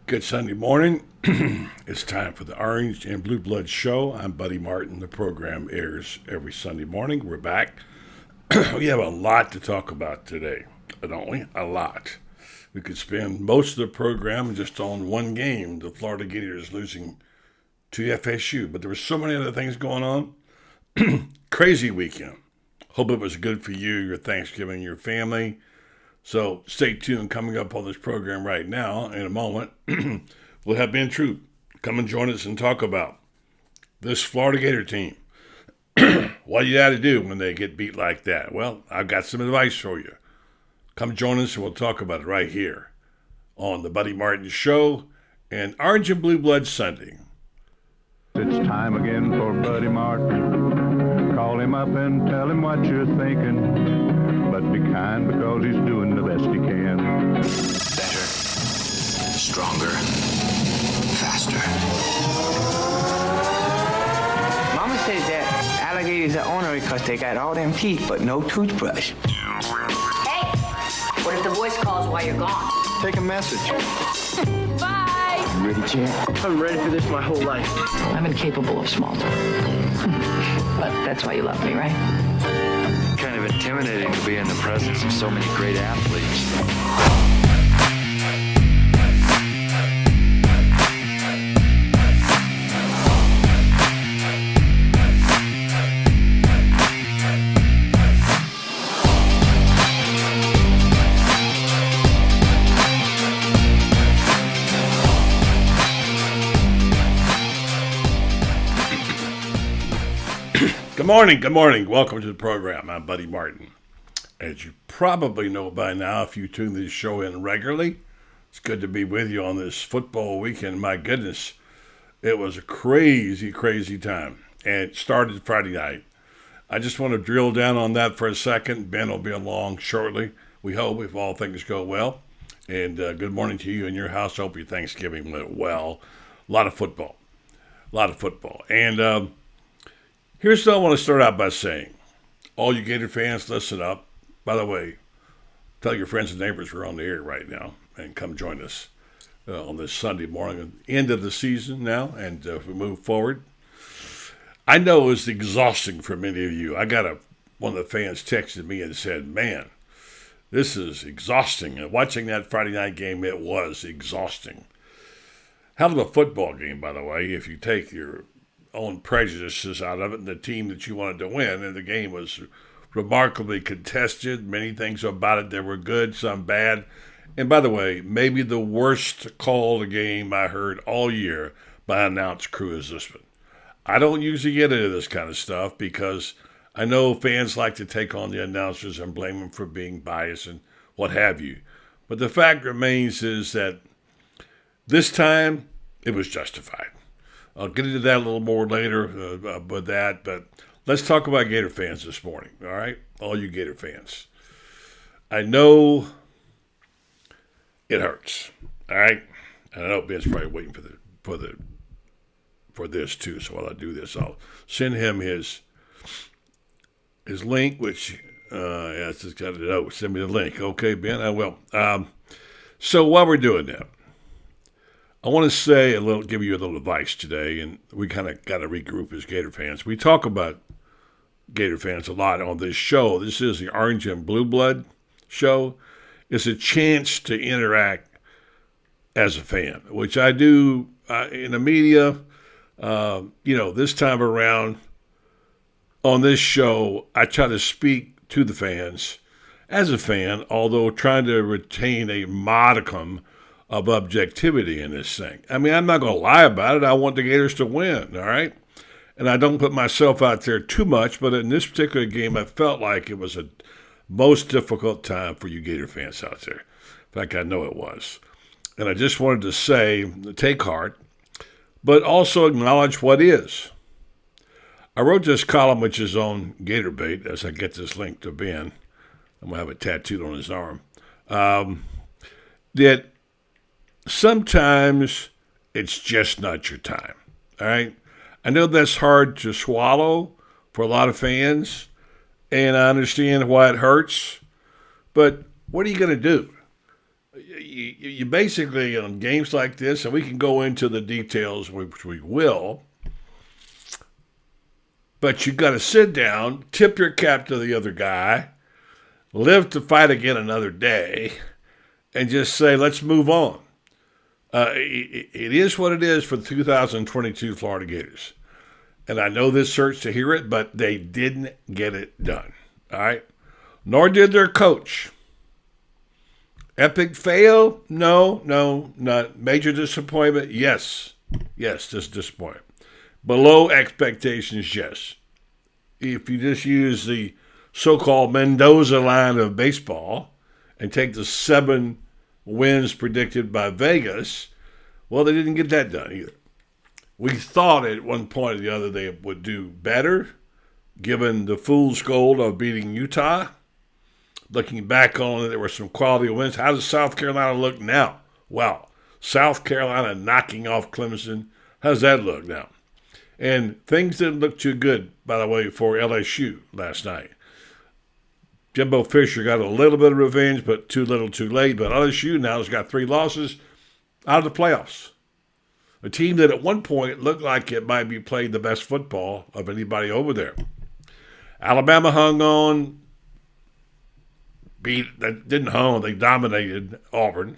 Good Sunday morning. It's time for the Orange and Blue Blood Show. I'm Buddy Martin. The program airs every Sunday morning. We're back. We have a lot to talk about today, don't we? A lot. We could spend most of the program just on one game. The Florida Gators losing to FSU. But there were so many other things going on. Crazy weekend. Hope it was good for you, your Thanksgiving, your family. So stay tuned. Coming up on this program right now, in a moment, we'll have Ben Troupe come and join us and talk about this Florida Gator team. What you got to do when they get beat like that? Well, I've got some advice for you. Come join us and we'll talk about it right here on the Buddy Martin Show and Orange and Blue Blood Sunday. It's time again for Buddy Martin. Call him up and tell him what you're thinking. But be kind because he's doing the best he can. Better, stronger, faster. Mama says that alligators are ornery because they got all them teeth but no toothbrush. Hey, what if the voice calls while you're gone? Take a message. Bye! You ready, champ? I'm ready for this my whole life. I'm incapable of small talk. But that's why you love me, right? Kind of intimidating to be in the presence of so many great athletes. Good morning. Welcome to the program. I'm Buddy Martin. As you probably know by now, if you tune this show in regularly, it's good to be with you on this football weekend. My goodness, it was a crazy, crazy time. And it started Friday night. I just want to drill down on that for a second. Ben will be along shortly. We hope, if all things go well. And good morning to you and your house. Hope your Thanksgiving went well. A lot of football. And here's what I want to start out by saying. All you Gator fans, listen up. By the way, tell your friends and neighbors we're on the air right now and come join us on this Sunday morning, end of the season now, and if we move forward. I know it's exhausting for many of you. I got one of the fans texted me and said, man, this is exhausting. And watching that Friday night game, it was exhausting. Hell of a football game, by the way, if you take your own prejudices out of it and the team that you wanted to win. And the game was remarkably contested. Many things about it that were good, some bad. And by the way, maybe the worst call of the game I heard all year by an announced crew is this one. I don't usually get into this kind of stuff because I know fans like to take on the announcers and blame them for being biased and what have you. But the fact remains is that this time it was justified. I'll get into that a little more later with that, but let's talk about Gator fans this morning, all right? All you Gator fans. I know it hurts, all right? And I know Ben's probably waiting for this too, so while I do this, I'll send him his link, which, it's just got to send me the link. Okay, Ben, I will. So while we're doing that, I want to give you a little advice today, and we kind of got to regroup as Gator fans. We talk about Gator fans a lot on this show. This is the Orange and Blue Blood Show. It's a chance to interact as a fan, which I do in the media. This time around on this show, I try to speak to the fans as a fan, although trying to retain a modicum of objectivity in this thing. I mean, I'm not going to lie about it. I want the Gators to win, all right? And I don't put myself out there too much, but in this particular game, I felt like it was a most difficult time for you Gator fans out there. In fact, I know it was. And I just wanted to say, take heart, but also acknowledge what is. I wrote this column, which is on Gator Bait, as I get this link to Ben. I'm going to have it tattooed on his arm. That sometimes it's just not your time, all right? I know that's hard to swallow for a lot of fans, and I understand why it hurts, but what are you going to do? you basically, on games like this, and we can go into the details, which we will, but you got to sit down, tip your cap to the other guy, live to fight again another day, and just say, let's move on. It is what it is for the 2022 Florida Gators. And I know this hurts to hear it, but they didn't get it done. All right? Nor did their coach. Epic fail? No, not. Major disappointment? Yes, just disappointment. Below expectations? Yes. If you just use the so-called Mendoza line of baseball and take the 7 wins predicted by Vegas, well, they didn't get that done either. We thought at one point or the other they would do better, given the fool's gold of beating Utah. Looking back on it, there were some quality wins. How does South Carolina look now? Wow. South Carolina knocking off Clemson. How does that look now? And things didn't look too good, by the way, for LSU last night. Jimbo Fisher got a little bit of revenge, but too little too late. But LSU now has got 3 losses out of the playoffs. A team that at one point looked like it might be playing the best football of anybody over there. Alabama hung on. They dominated Auburn.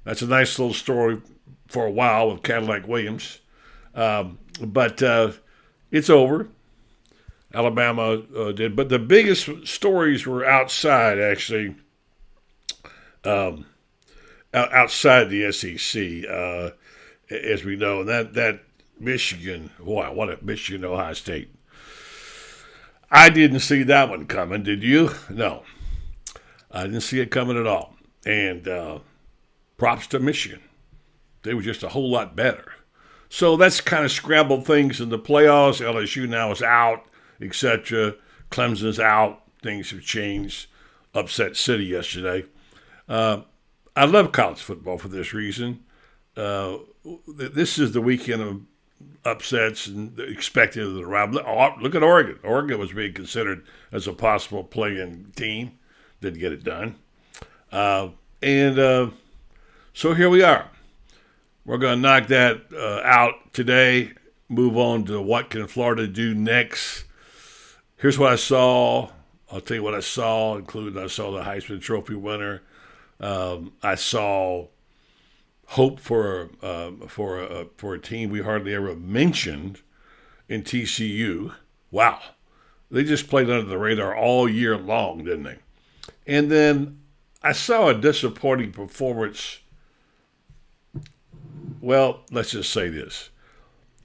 That's a nice little story for a while with Cadillac Williams. But it's over. Alabama did. But the biggest stories were outside, actually, outside the SEC, as we know. And that Michigan, boy, what a Michigan, Ohio State. I didn't see that one coming. Did you? No. I didn't see it coming at all. And props to Michigan. They were just a whole lot better. So that's kind of scrambled things in the playoffs. LSU now is out, etc. Clemson's out. Things have changed. Upset City yesterday. I love college football for this reason. This is the weekend of upsets and expected of the round. Look at Oregon. Oregon was being considered as a possible play-in team. Didn't get it done. So here we are. We're going to knock that out today, move on to what can Florida do next. Here's what I saw. I'll tell you what I saw, including I saw the Heisman Trophy winner. I saw hope for a team we hardly ever mentioned in TCU. Wow. They just played under the radar all year long, didn't they? And then I saw a disappointing performance. Well, let's just say this.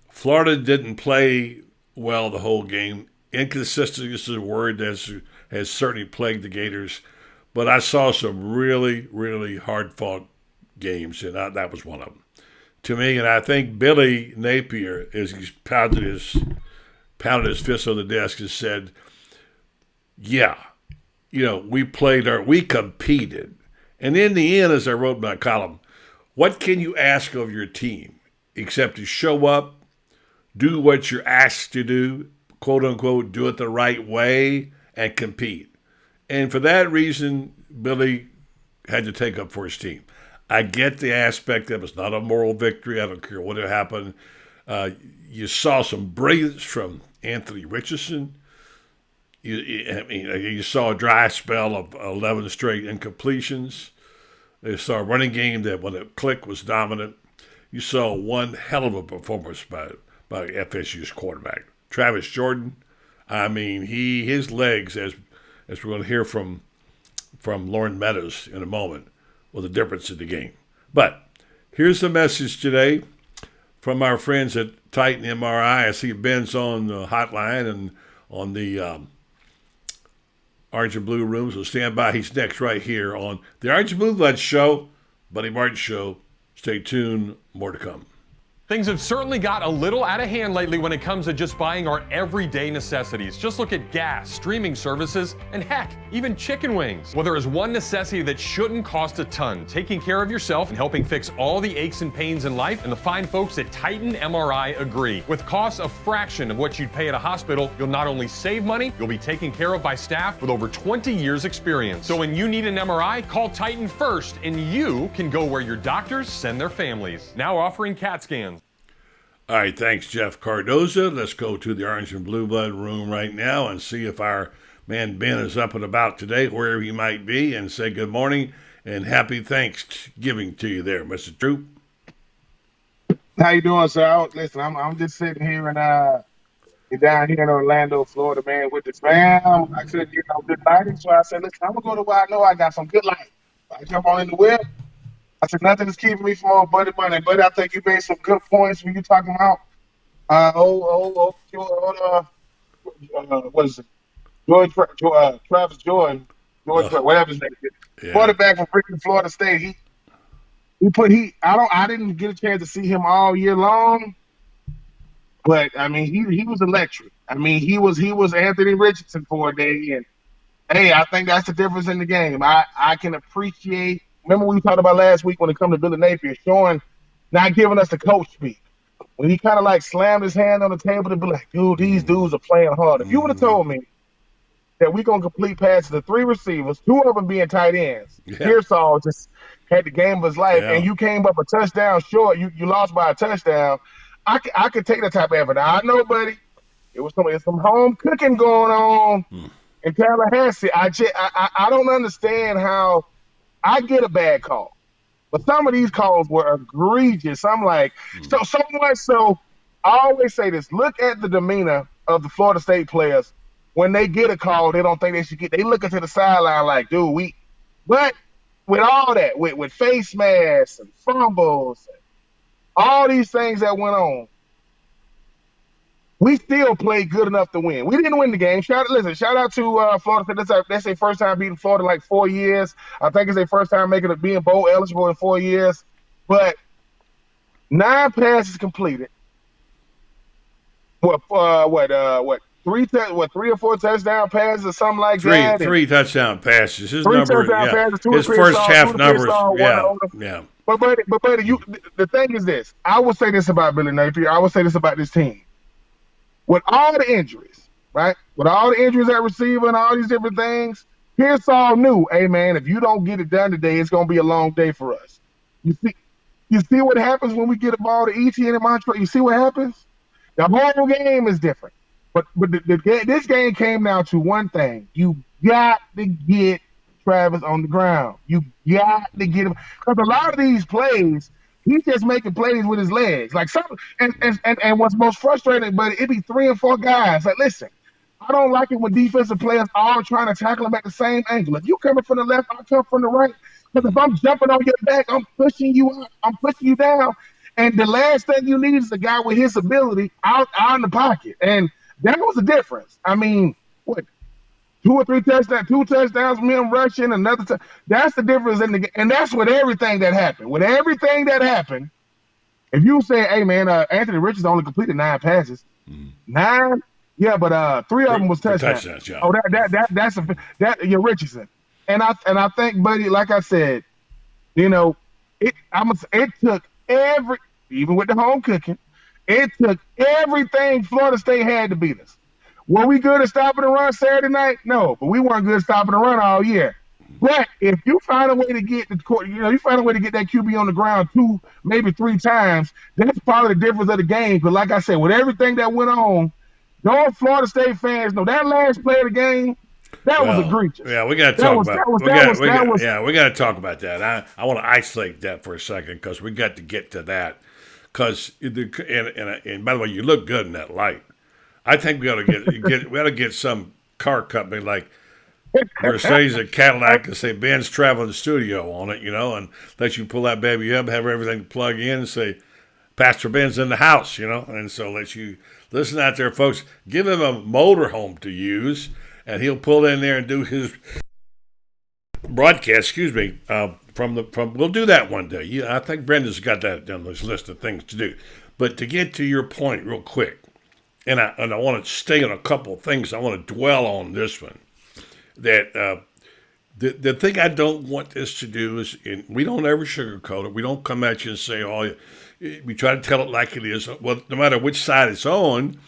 Florida didn't play well the whole game. Inconsistency is a word that has certainly plagued the Gators. But I saw some really, really hard-fought games, and that was one of them. To me, and I think Billy Napier, as he's pounded his fist on the desk, and said, yeah, we competed. And in the end, as I wrote in my column, what can you ask of your team except to show up, do what you're asked to do, quote unquote, do it the right way, and compete? And for that reason, Billy had to take up for his team. I get the aspect that it's not a moral victory. I don't care what had happened. You saw some brilliance from Anthony Richardson. You saw a dry spell of 11 straight incompletions. You saw a running game that, when it clicked, was dominant. You saw one hell of a performance by FSU's quarterback, Travis Jordan. I mean, his legs, as we're going to hear from Loren Meadows in a moment, was the difference in the game. But here's the message today from our friends at Titan MRI. I see Ben's on the hotline and on the Orange and Blue room, so stand by. He's next right here on the Orange and Blue Blood Show, Buddy Martin Show. Stay tuned. More to come. Things have certainly got a little out of hand lately when it comes to just buying our everyday necessities. Just look at gas, streaming services, and heck, even chicken wings. Well, there is one necessity that shouldn't cost a ton: taking care of yourself and helping fix all the aches and pains in life, and the fine folks at Titan MRI agree. With costs a fraction of what you'd pay at a hospital, you'll not only save money, you'll be taken care of by staff with over 20 years experience. So when you need an MRI, call Titan first, and you can go where your doctors send their families. Now offering CAT scans. All right, thanks, Jeff Cardoza. Let's go to the Orange and Blue Blood room right now and see if our man Ben is up and about today, wherever he might be, and say good morning and happy Thanksgiving to you there, Mr. Troupe. How you doing, sir? Listen, I'm just sitting here and down here in Orlando, Florida, man, with the fam. I said, good lighting. So I said, listen, I'm gonna go to where I know I got some good lighting. I jump on in the whip. I said, nothing is keeping me from old Buddy Money. Buddy, I think you made some good points when you talking about what is it? Travis Jordan, whatever his name is. Yeah. Quarterback from freaking Florida State. I didn't get a chance to see him all year long, but I mean he was electric. I mean he was Anthony Richardson for a day, and hey, I think that's the difference in the game. I can appreciate. Remember we talked about last week when it comes to Billy Napier, showing not giving us the coach speak. When he kind of like slammed his hand on the table to be like, dude, these dudes are playing hard. If you would have told me that we're going to complete passes to 3 receivers, 2 of them being tight ends, Pearsall just had the game of his life, and you came up a touchdown short, you lost by a touchdown, I could take that type of effort. Now, I know, buddy, it was some home cooking going on in Tallahassee. I don't understand how I get a bad call, but some of these calls were egregious. I'm like, so much so. I always say this: look at the demeanor of the Florida State players when they get a call. They don't think they should get. They look into the sideline like, dude, But with all that, with face masks and fumbles, and all these things that went on, we still played good enough to win. We didn't win the game. Shout out to Florida. That's their first time beating Florida in like 4 years. I think it's their first time being bowl eligible in 4 years. But 9 passes completed. 3 or 4 touchdown passes or something like that. 3 touchdown passes. His 3 number, touchdown passes. 2 his first half numbers. Yeah. But the thing is this. I will say this about Billy Napier. I will say this about this team. With all the injuries, right? With all the injuries at receiver and all these different things, Pearsall knew, hey man, if you don't get it done today, it's gonna be a long day for us. You see what happens when we get a ball to Etienne and Montreux? You see what happens? The whole game is different. But this game came down to one thing. You got to get Travis on the ground. You got to get him. Because a lot of these plays, he's just making plays with his legs. Like and what's most frustrating, but it be 3 and 4 guys. Like, listen, I don't like it when defensive players are trying to tackle him at the same angle. If you coming from the left, I come from the right. Because if I'm jumping on your back, I'm pushing you up, I'm pushing you down. And the last thing you need is a guy with his ability out in the pocket. And that was the difference. I mean, 2 or 3 touchdowns, 2 touchdowns, men rushing, another that's the difference in the game. And that's with everything that happened. With everything that happened, if you say, hey, man, Anthony Richardson only completed 9 passes. 9? Yeah, but 3 of them was touchdowns. Yeah. Oh, that's Richardson. And I think, buddy, like I said, it took even with the home cooking, it took everything Florida State had to beat us. Were we good at stopping the run Saturday night? No, but we weren't good at stopping the run all year. But if you find a way to get that QB on the ground 2, maybe 3 times, that's probably the difference of the game. But like I said, with everything that went on, those Florida State fans know that last play of the game, that was egregious. Yeah, we got to talk about that. We got to talk about that. I want to isolate that for a second because we got to get to that. Because and by the way, you look good in that light. I think we ought to get some car company like Mercedes and Cadillac and say Ben's traveling the studio on it, and let you pull that baby up, have everything plug in, and say Pastor Ben's in the house, and so let you listen out there, folks. Give him a motorhome to use, and he'll pull in there and do his broadcast. From we'll do that one day. I think Brenda's got that on his list of things to do. But to get to your point real quick, and I want to stay on a couple of things. I want to dwell on this one. That the thing I don't want this to do is, we don't ever sugarcoat it. We don't come at you and say, oh, we try to tell it like it is. Well, no matter which side it's on.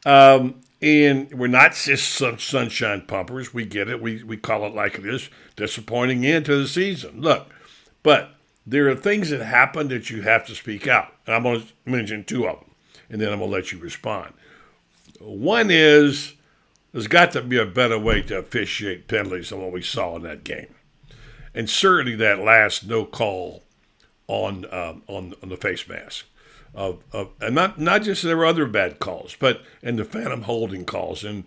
And we're not just sunshine pumpers. We get it. We call it like it is. Disappointing end to the season. Look, but there are things that happen that you have to speak out. And I'm going to mention two of them, and then I'm going to let you respond. One is, there's got to be a better way to officiate penalties than what we saw in that game. And certainly that last no call on the face mask. And not just there were other bad calls, but and the phantom holding calls, and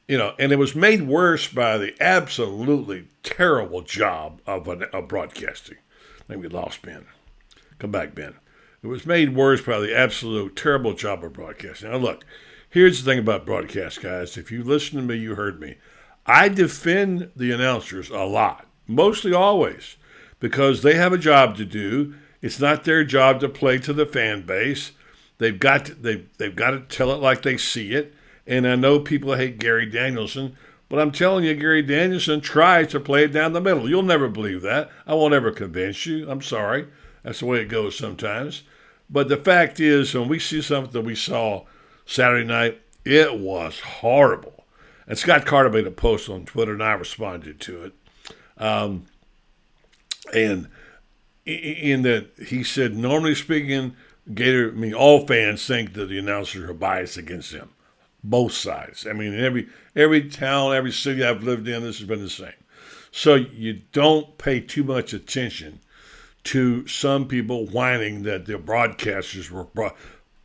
and it was made worse by the absolutely terrible job of broadcasting. I think we lost Ben. Come back, Ben. It was made worse by the absolute terrible job of broadcasting. Now look, here's the thing about broadcast, guys. If you listen to me, you heard me. I defend the announcers a lot, mostly always, because they have a job to do. It's not their job to play to the fan base. They've got to tell it like they see it. And I know people hate Gary Danielson, but I'm telling you, Gary Danielson tries to play it down the middle. You'll never believe that. I won't ever convince you. I'm sorry. That's the way it goes sometimes. But the fact is, when we see something that we saw Saturday night, it was horrible. And Scott Carter made a post on Twitter, and I responded to it. And in that he said, normally speaking, Gator, all fans think that the announcers are biased against them. Both sides. I mean, in every town, every city I've lived in, this has been the same. So you don't pay too much attention to some people whining that the broadcasters were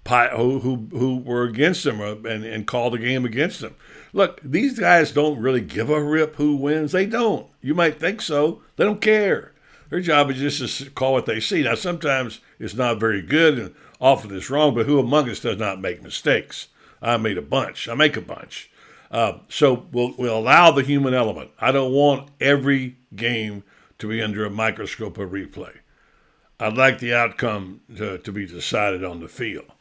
who were against them and called the game against them. Look, these guys don't really give a rip who wins. They don't. You might think so. They don't care. Their job is just to call what they see. Now, sometimes it's not very good and often it's wrong, but who among us does not make mistakes? I make a bunch. So we'll allow the human element. I don't want every game to be under a microscope of replay. I'd like the outcome to be decided on the field.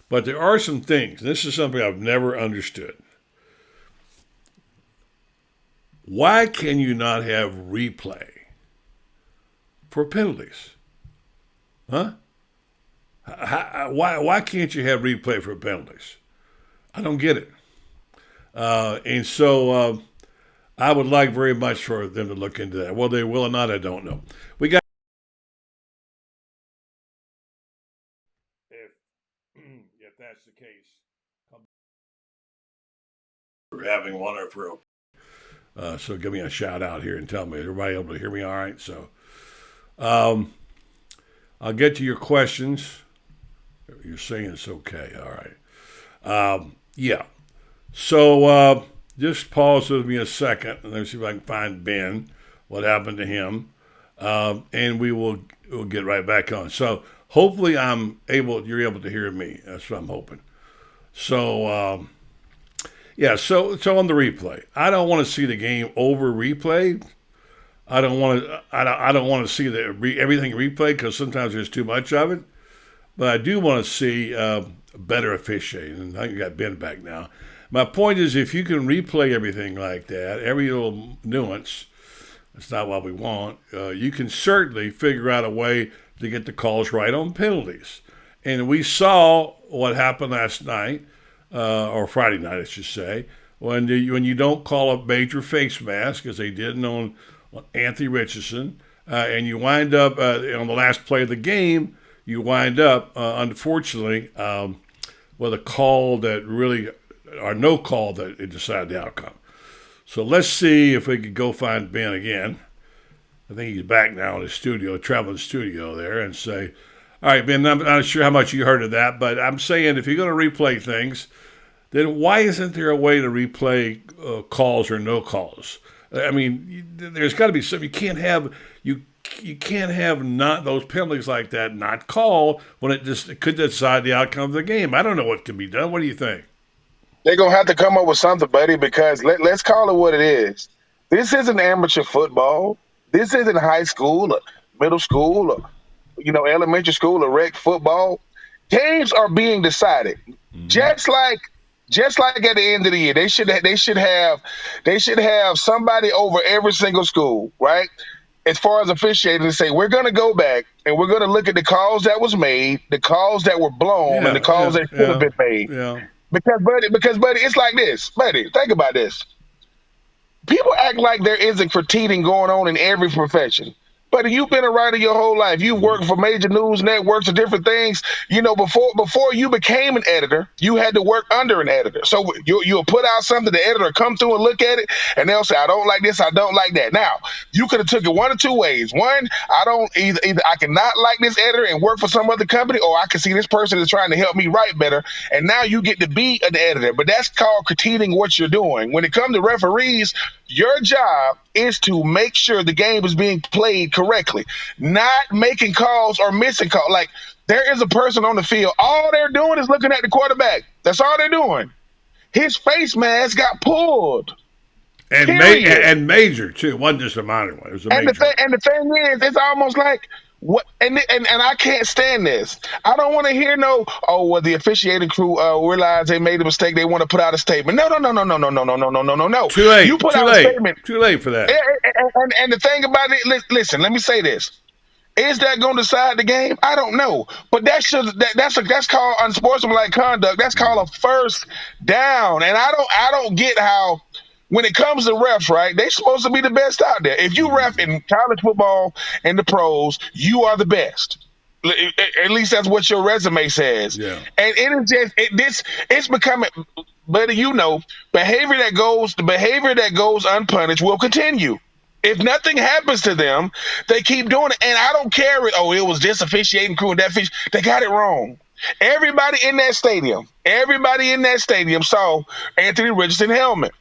But there are some things, and this is something I've never understood. Why can you not have replay for penalties? Huh? Why can't you have replay for penalties? I don't get it. And so I would like very much for them to look into that. Whether they will or not, I don't know. We got. If that's the case, we're having one or for. So give me a shout out here and tell me, is everybody able to hear me all right? So I'll get to your questions. You're saying it's okay. All right. Yeah. So just pause with me a second and let me see if I can find Ben, what happened to him. And we'll get right back on. So hopefully you're able to hear me. That's what I'm hoping. So so on the replay, I don't want to see the game over replayed. I don't want to see everything replayed because sometimes there's too much of it. But I do want to see better officiating. And I think you got Ben back now. My point is, if you can replay everything like that, every little nuance, that's not what we want. You can certainly figure out a way to get the calls right on penalties. And we saw what happened last night, or Friday night, I should say, when you don't call a major face mask, as they did on Anthony Richardson, and you wind up on the last play of the game, you wind up, unfortunately, with a call that really, or no call that it decided the outcome. So let's see if we could go find Ben again. I think he's back now in the studio, traveling studio there, and say, all right, Ben, I'm not sure how much you heard of that, but I'm saying if you're going to replay things, then why isn't there a way to replay calls or no calls? I mean, there's got to be something. You can't have not those penalties like that not called when it could decide the outcome of the game. I don't know what can be done. What do you think? They're going to have to come up with something, buddy, because let's call it what it is. This isn't amateur football. This isn't high school or middle school or, elementary school or rec football. Games are being decided. Just like at the end of the year, they should have somebody over every single school, right? As far as officiating, to say we're going to go back and we're going to look at the calls that was made, the calls that were blown, and the calls that should have been made. Yeah. Because buddy, it's like this, buddy. Think about this. People act like there isn't critiquing going on in every profession. But you've been a writer your whole life. You've worked for major news networks and different things. You know, before you became an editor, you had to work under an editor. So you'll put out something, the editor come through and look at it, and they'll say, I don't like this, I don't like that. Now, you could have took it one of two ways. One, either I cannot like this editor and work for some other company, or I can see this person is trying to help me write better, and now you get to be an editor. But that's called critiquing what you're doing. When it comes to referees, your job is to make sure the game is being played correctly, not making calls or missing calls. Like, there is a person on the field, all they're doing is looking at the quarterback. That's all they're doing. His face mask got pulled. And major too. It wasn't just a minor one. It was a major. And the thing is, it's almost like what. And I can't stand this. I don't want to hear the officiating crew realized they made a mistake. They want to put out a statement. No. Too late. You put Too out late. a statement. Too late for that. And the thing about it, listen. Let me say this. Is that going to decide the game? I don't know, but that's called unsportsmanlike conduct. That's called a first down, and I don't get how. When it comes to refs, right, they're supposed to be the best out there. If you ref in college football and the pros, you are the best. At least that's what your resume says. Yeah. And it is just it's becoming, buddy. Behavior that goes unpunished will continue. If nothing happens to them, they keep doing it. And I don't care. It was this officiating crew and that fish. They got it wrong. Everybody in that stadium saw Anthony Richardson's helmet.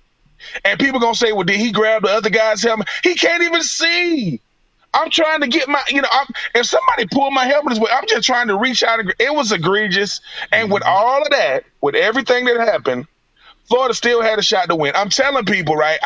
And people going to say, well, did he grab the other guy's helmet? He can't even see. I'm trying to get my, if somebody pulled my helmet, I'm just trying to reach out. It was egregious. And with all of that, with everything that happened, Florida still had a shot to win. I'm telling people, right?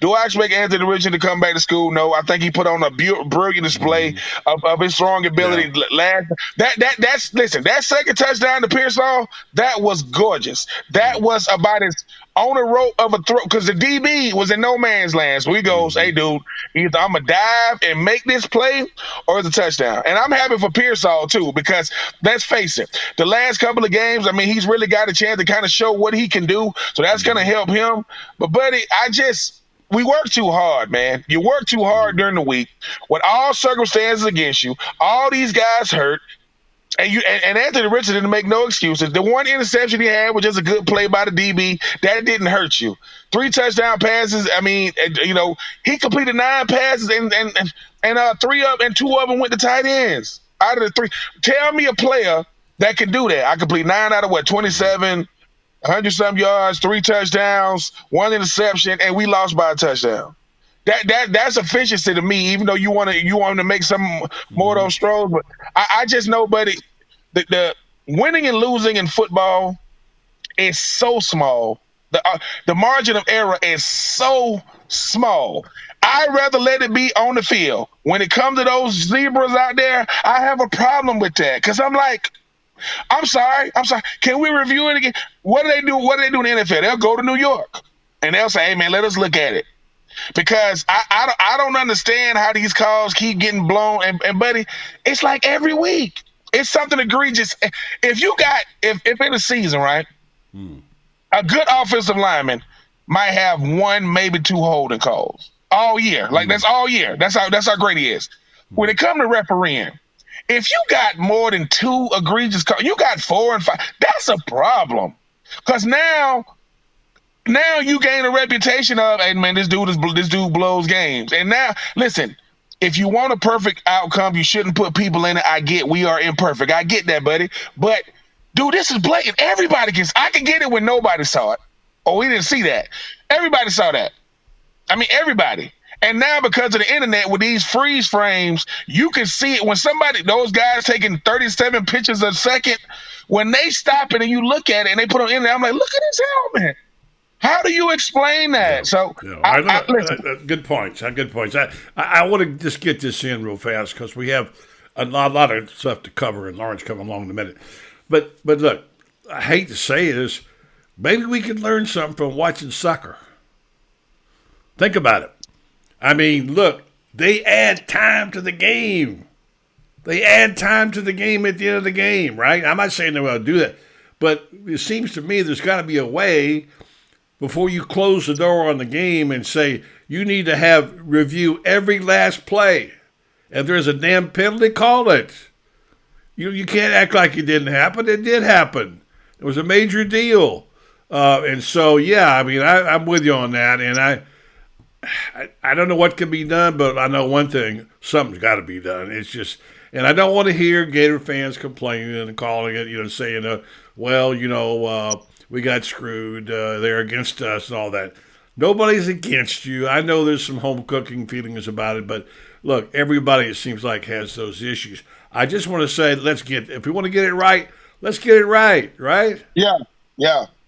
Do I expect Anthony Richardson to come back to school? No. I think he put on a brilliant display of his strong ability. Yeah. That second touchdown to Pearsall, that was gorgeous. That was about as on a rope of a throw, because the DB was in no man's land. So he goes, hey, dude, either I'm going to dive and make this play or it's a touchdown. And I'm happy for Pearsall, too, because let's face it, the last couple of games, he's really got a chance to kind of show what he can do. So that's going to help him. But, buddy, we work too hard, man. You work too hard during the week with all circumstances against you, all these guys hurt. And Anthony Richardson didn't make no excuses. The one interception he had was just a good play by the DB. That didn't hurt you. 3 touchdown passes. He completed 9 passes and 3 of and 2 of them went to tight ends. Out of the 3, tell me a player that can do that. I complete 9 out of 27, 100-some yards, 3 touchdowns, 1 interception, and we lost by a touchdown. That's efficiency to me. Even though you want to make some more of those throws, but I just know, buddy, the winning and losing in football is so small. The margin of error is so small. I'd rather let it be on the field. When it comes to those zebras out there, I have a problem with that, because I'm like, I'm sorry. Can we review it again? What do they do? What do they do in the NFL? They'll go to New York and they'll say, hey, man, let us look at it. Because I don't understand how these calls keep getting blown. And buddy, it's like every week. It's something egregious. If in a season, right, a good offensive lineman might have 1, maybe 2 holding calls all year. Like, that's all year. That's how great he is. When it comes to refereeing, if you got more than 2 egregious calls, you got 4 and 5, that's a problem. Because now you gain a reputation of, hey, man, this dude blows games. And now, listen, if you want a perfect outcome, you shouldn't put people in it. We are imperfect. I get that, buddy. But, dude, this is blatant. I can get it when nobody saw it. Oh, we didn't see that. Everybody saw that. Everybody. And now, because of the internet, with these freeze frames, you can see it when those guys taking 37 pictures a second, when they stop it and you look at it and they put it on the internet, I'm like, look at this helmet. How do you explain that? Listen. Good points. Good points. I want to just get this in real fast because we have a lot of stuff to cover, and Lauren's coming along in a minute. But look, I hate to say this, maybe we could learn something from watching soccer. Think about it. I mean, look, they add time to the game. They add time to the game at the end of the game, right? I'm not saying they will do that, but it seems to me there's got to be a way before you close the door on the game and say you need to have review every last play. If there's a damn penalty, call it. You can't act like it didn't happen. It did happen. It was a major deal. And so, yeah, I mean, I'm with you on that. And I don't know what can be done, but I know one thing, something's got to be done. It's just, and I don't want to hear Gator fans complaining and calling it, saying, we got screwed. They're against us and all that. Nobody's against you. I know there's some home cooking feelings about it, but look, everybody, it seems like, has those issues. I just want to say, if we want to get it right, let's get it right? Yeah.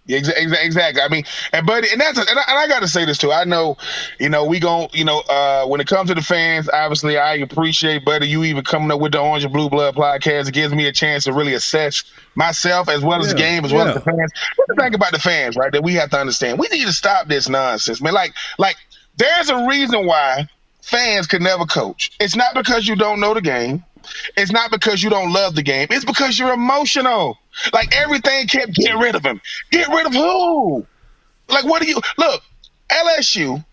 Exactly. I mean, and I got to say this too. I know, we gon' when it comes to the fans, obviously I appreciate, Buddy, you even coming up with the Orange and Blue Blood podcast. It gives me a chance to really assess myself as well as the game, as well as the fans. What the thing about the fans, right? That we have to understand, we need to stop this nonsense, man. Like there's a reason why fans could never coach. It's not because you don't know the game. It's not because you don't love the game. It's because you're emotional. Like everything kept get rid of him. Get rid of who? Like what do you look? LSU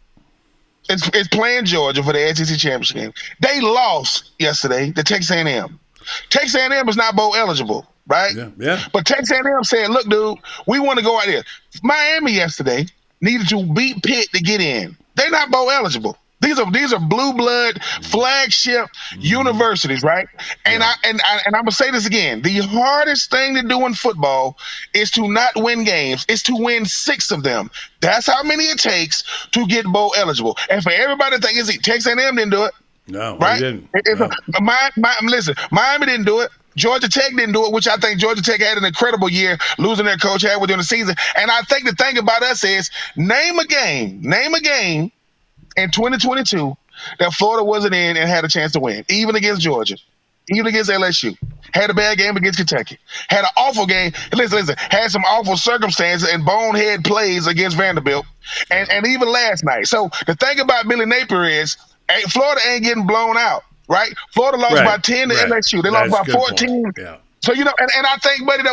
is playing Georgia for the SEC championship game. They lost yesterday to Texas A&M. Texas A&M is not bowl eligible, right? Yeah. But Texas A&M said, "Look, dude, we want to go out there." Miami yesterday needed to beat Pitt to get in. They're not bowl eligible. These are blue blood flagship universities, right? And I'm gonna say this again: the hardest thing to do in football is to not win games; is to win 6 of them. That's how many it takes to get bowl eligible. And for everybody to think, Texas A&M didn't do it. No, right? They didn't. Listen, Miami didn't do it. Georgia Tech didn't do it, which I think Georgia Tech had an incredible year, losing their coach had within the season. And I think the thing about us is, name a game in 2022 that Florida wasn't in and had a chance to win, even against Georgia, even against LSU. Had a bad game against Kentucky. Had an awful game. Listen, had some awful circumstances and bonehead plays against Vanderbilt, and even last night. So the thing about Billy Napier is, Florida ain't getting blown out, right? Florida lost by 10 to LSU. They lost by 14. Yeah. So, and I think, Buddy,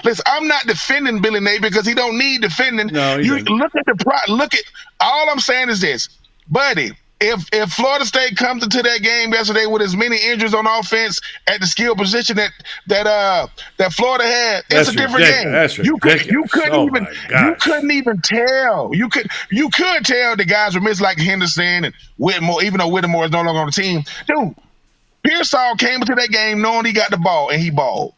listen, I'm not defending Billy Napier because he don't need defending. No, look at all I'm saying is this. Buddy, if Florida State comes into that game yesterday with as many injuries on offense at the skill position that Florida had, it's a different game. That's ridiculous. You couldn't even tell. You could tell the guys were missing, like Henderson and Whitmore, even though Whitmore is no longer on the team. Dude, Pearsall came into that game knowing he got the ball, and he balled.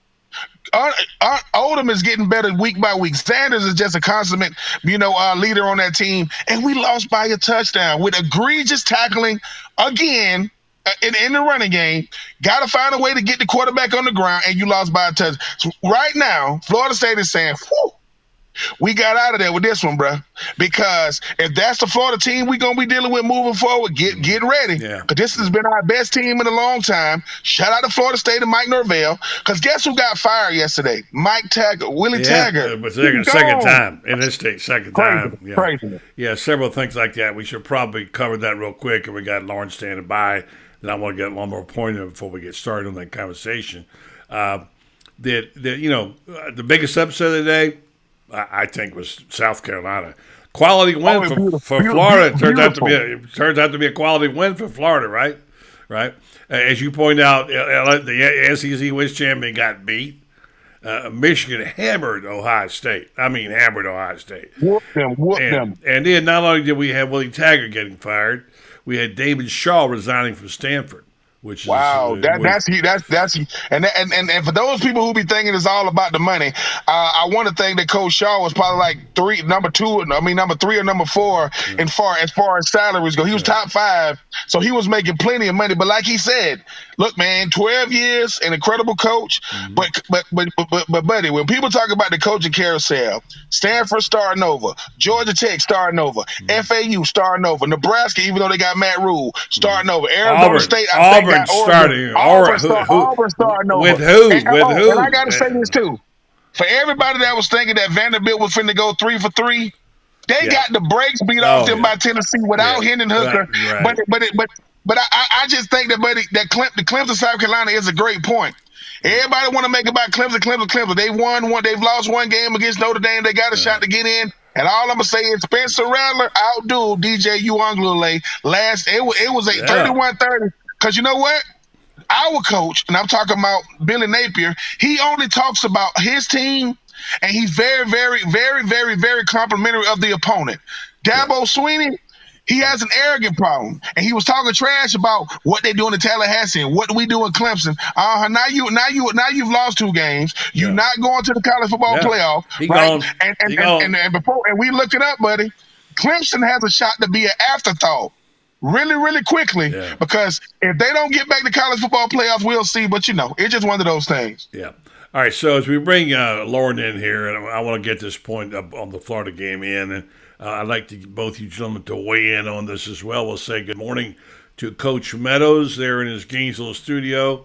Oldham is getting better week by week. Sanders is just a consummate, leader on that team. And we lost by a touchdown with egregious tackling again in the running game. Got to find a way to get the quarterback on the ground, and you lost by a touchdown. So right now, Florida State is saying, whew, we got out of there with this one, bro. Because if that's the Florida team we're going to be dealing with moving forward, get ready. Yeah. Because this has been our best team in a long time. Shout out to Florida State and Mike Norvell. Because guess who got fired yesterday? Willie Taggart. But second time in this state, time. Yeah. Crazy. Yeah, several things like that. We should probably cover that real quick. And we got Lauren standing by. And I want to get one more point in before we get started on that conversation. The biggest upset of the day, I think, was South Carolina. Quality win for Florida. Turns out to be a quality win for Florida, right? Right. As you point out, the SEC West champion got beat. Michigan hammered Ohio State. Whooped them. And then not only did we have Willie Taggart getting fired, we had David Shaw resigning from Stanford. Which is, that's and for those people who be thinking it's all about the money, I want to think that Coach Shaw was probably like number 3 or number 4 as far as salaries go. He was top 5, so he was making plenty of money. But like he said, look, man, 12 years, an incredible coach. Mm-hmm. But buddy, when people talk about the coaching carousel, Stanford starting over, Georgia Tech starting over, FAU starting over, Nebraska, even though they got Matt Rule, starting over, Arizona State, Auburn starting. Auburn starting over. With who? And I got to say this too. For everybody that was thinking that Vanderbilt was finna go 3 for 3, they got the brakes beat off them by Tennessee without Hendon Hooker. Right. But I just think that, buddy, that the Clemson, South Carolina is a great point. Everybody want to make it about Clemson. They won one. They've lost one game against Notre Dame. They got a shot to get in. And all I'm gonna say is Spencer Rattler outdueled DJ Uiagalelei last. It was a 31-30. Because you know what? Our coach, and I'm talking about Billy Napier, he only talks about his team, and he's very, very, very, very, very complimentary of the opponent. Dabo Swinney, he has an arrogant problem, and he was talking trash about what they do in Tallahassee and what we do in Clemson. Now you've lost 2 games. You're not going to the college football playoff, right? And we looked it up, buddy. Clemson has a shot to be an afterthought. Really, really quickly, because if they don't get back to college football playoffs, we'll see. But, it's just one of those things. Yeah. All right, so as we bring Loren in here, and I want to get this point up on the Florida game in, and I'd like to both you gentlemen to weigh in on this as well. We'll say good morning to Coach Meadows there in his Gainesville studio.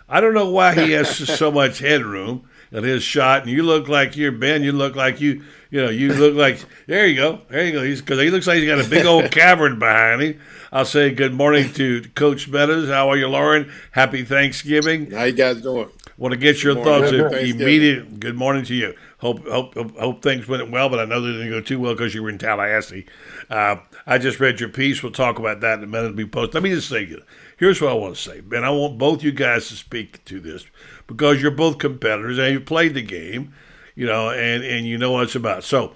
I don't know why he has so much headroom at his shot, and you look like you're Ben. You look like you look like there you go. Because he looks like he's got a big old cavern behind him. I'll say good morning to Coach Meadows. How are you, Loren? Happy Thanksgiving. How you guys doing? Want to get your thoughts immediate. Good morning to you. Hope things went well, but I know they didn't go too well because you were in Tallahassee. I just read your piece. We'll talk about that in a minute. We post. Let me just say, here's what I want to say, Ben. I want both you guys to speak to this because you're both competitors and you've played the game, and you know what it's about. So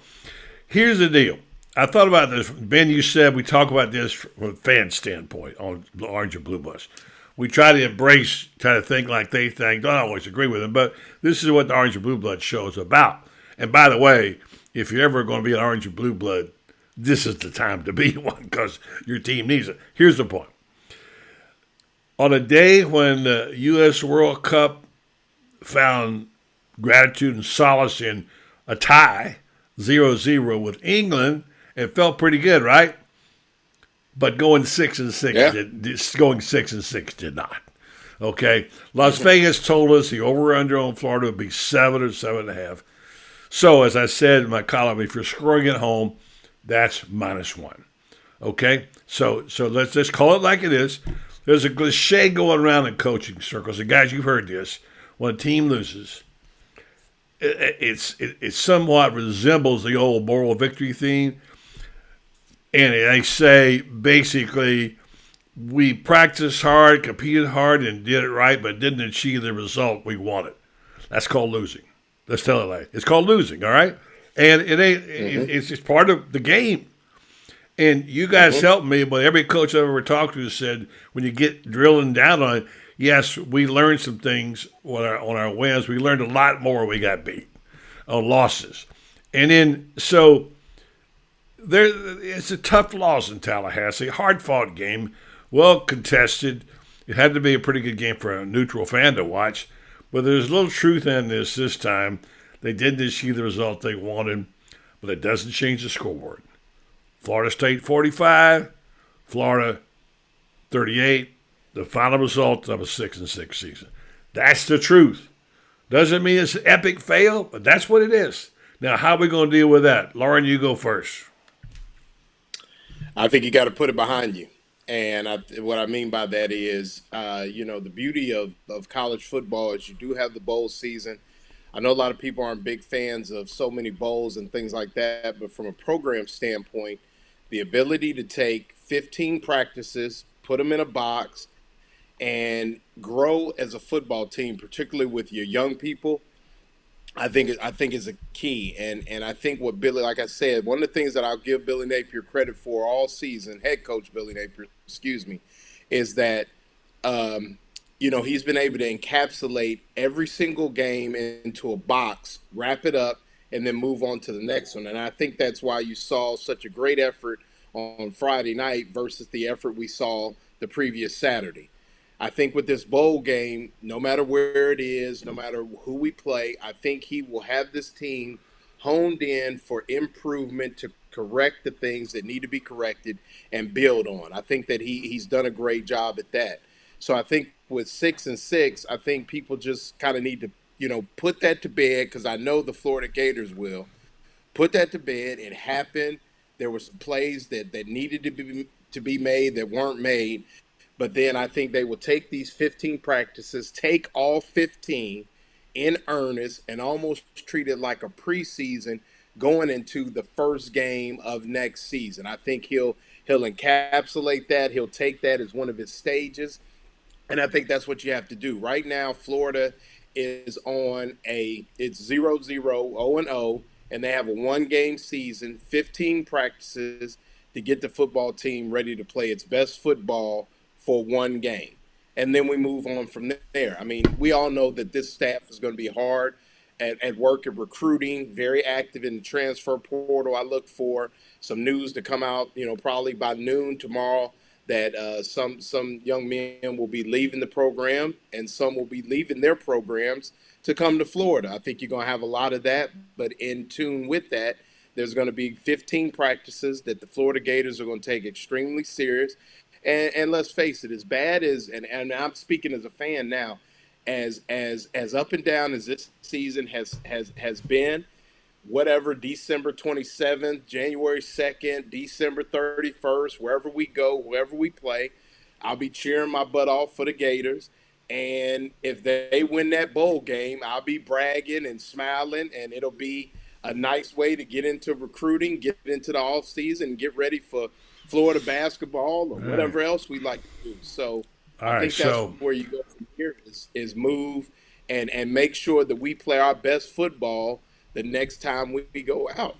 here's the deal. I thought about this. Ben, you said we talk about this from a fan standpoint on the Orange and Blue Bus. We try to think like they think. Don't always agree with them, but this is what the Orange and Blue Blood show is about. And by the way, if you're ever going to be an Orange and Blue Blood, this is the time to be one because your team needs it. Here's the point. On a day when the U.S. World Cup found gratitude and solace in a tie, 0-0 with England, it felt pretty good, right? But going 6-6 did not. Okay, Las Vegas told us the over/under on Florida would be 7 or 7.5. So as I said in my column, if you're scoring at home, that's -1. Okay, so let's just call it like it is. There's a cliche going around in coaching circles, and guys, you've heard this. When a team loses, it somewhat resembles the old moral victory theme. And they say, basically, we practiced hard, competed hard, and did it right, but didn't achieve the result we wanted. That's called losing. Let's tell it like it's called losing, all right? And it ain't. It's just part of the game. And you guys helped me, but every coach I've ever talked to said, when you get drilling down on it, yes, we learned some things on our wins. We learned a lot more when we got beat on losses. And then, so... it's a tough loss in Tallahassee, hard-fought game, well contested. It had to be a pretty good game for a neutral fan to watch, but there's a little truth in this time. They didn't achieve the result they wanted, but it doesn't change the scoreboard. Florida State 45, Florida 38, the final result of a 6-6 season. That's the truth. Doesn't mean it's an epic fail, but that's what it is. Now, how are we going to deal with that? Loren, you go first. I think you got to put it behind you. And what I mean by that is, the beauty of college football is you do have the bowl season. I know a lot of people aren't big fans of so many bowls and things like that, but from a program standpoint, the ability to take 15 practices, put them in a box, and grow as a football team, particularly with your young people, I think is a key. And I think what Billy, like I said, one of the things that I'll give Billy Napier credit for all season, head coach Billy Napier, is that, he's been able to encapsulate every single game into a box, wrap it up, and then move on to the next one. And I think that's why you saw such a great effort on Friday night versus the effort we saw the previous Saturday. I think with this bowl game, no matter where it is, no matter who we play, I think he will have this team honed in for improvement to correct the things that need to be corrected and build on. I think that he's done a great job at that. So I think with 6-6, I think people just kind of need to put that to bed, because I know the Florida Gators will. Put that to bed. It happened. There were some plays that needed to be made that weren't made. But then I think they will take these 15 practices, take all 15 in earnest, and almost treat it like a preseason going into the first game of next season. I think he'll encapsulate that. He'll take that as one of his stages. And I think that's what you have to do. Right now, Florida is on it's 0-0, 0-0, and they have a one-game season, 15 practices to get the football team ready to play its best football for one game. And then we move on from there. I mean, we all know that this staff is going to be hard at work at recruiting, very active in the transfer portal. I look for some news to come out, probably by noon tomorrow, that some young men will be leaving the program and some will be leaving their programs to come to Florida. I think you're going to have a lot of that, but in tune with that, there's going to be 15 practices that the Florida Gators are going to take extremely serious. And let's face it, as bad as, and I'm speaking as a fan now, as up and down as this season has been, whatever, December 27th, January 2nd, December 31st, wherever we go, wherever we play, I'll be cheering my butt off for the Gators. And if they win that bowl game, I'll be bragging and smiling, and it'll be a nice way to get into recruiting, get into the off season, get ready for Florida basketball or whatever else we like to do. So I think that's where you go from here is move and make sure that we play our best football the next time we go out.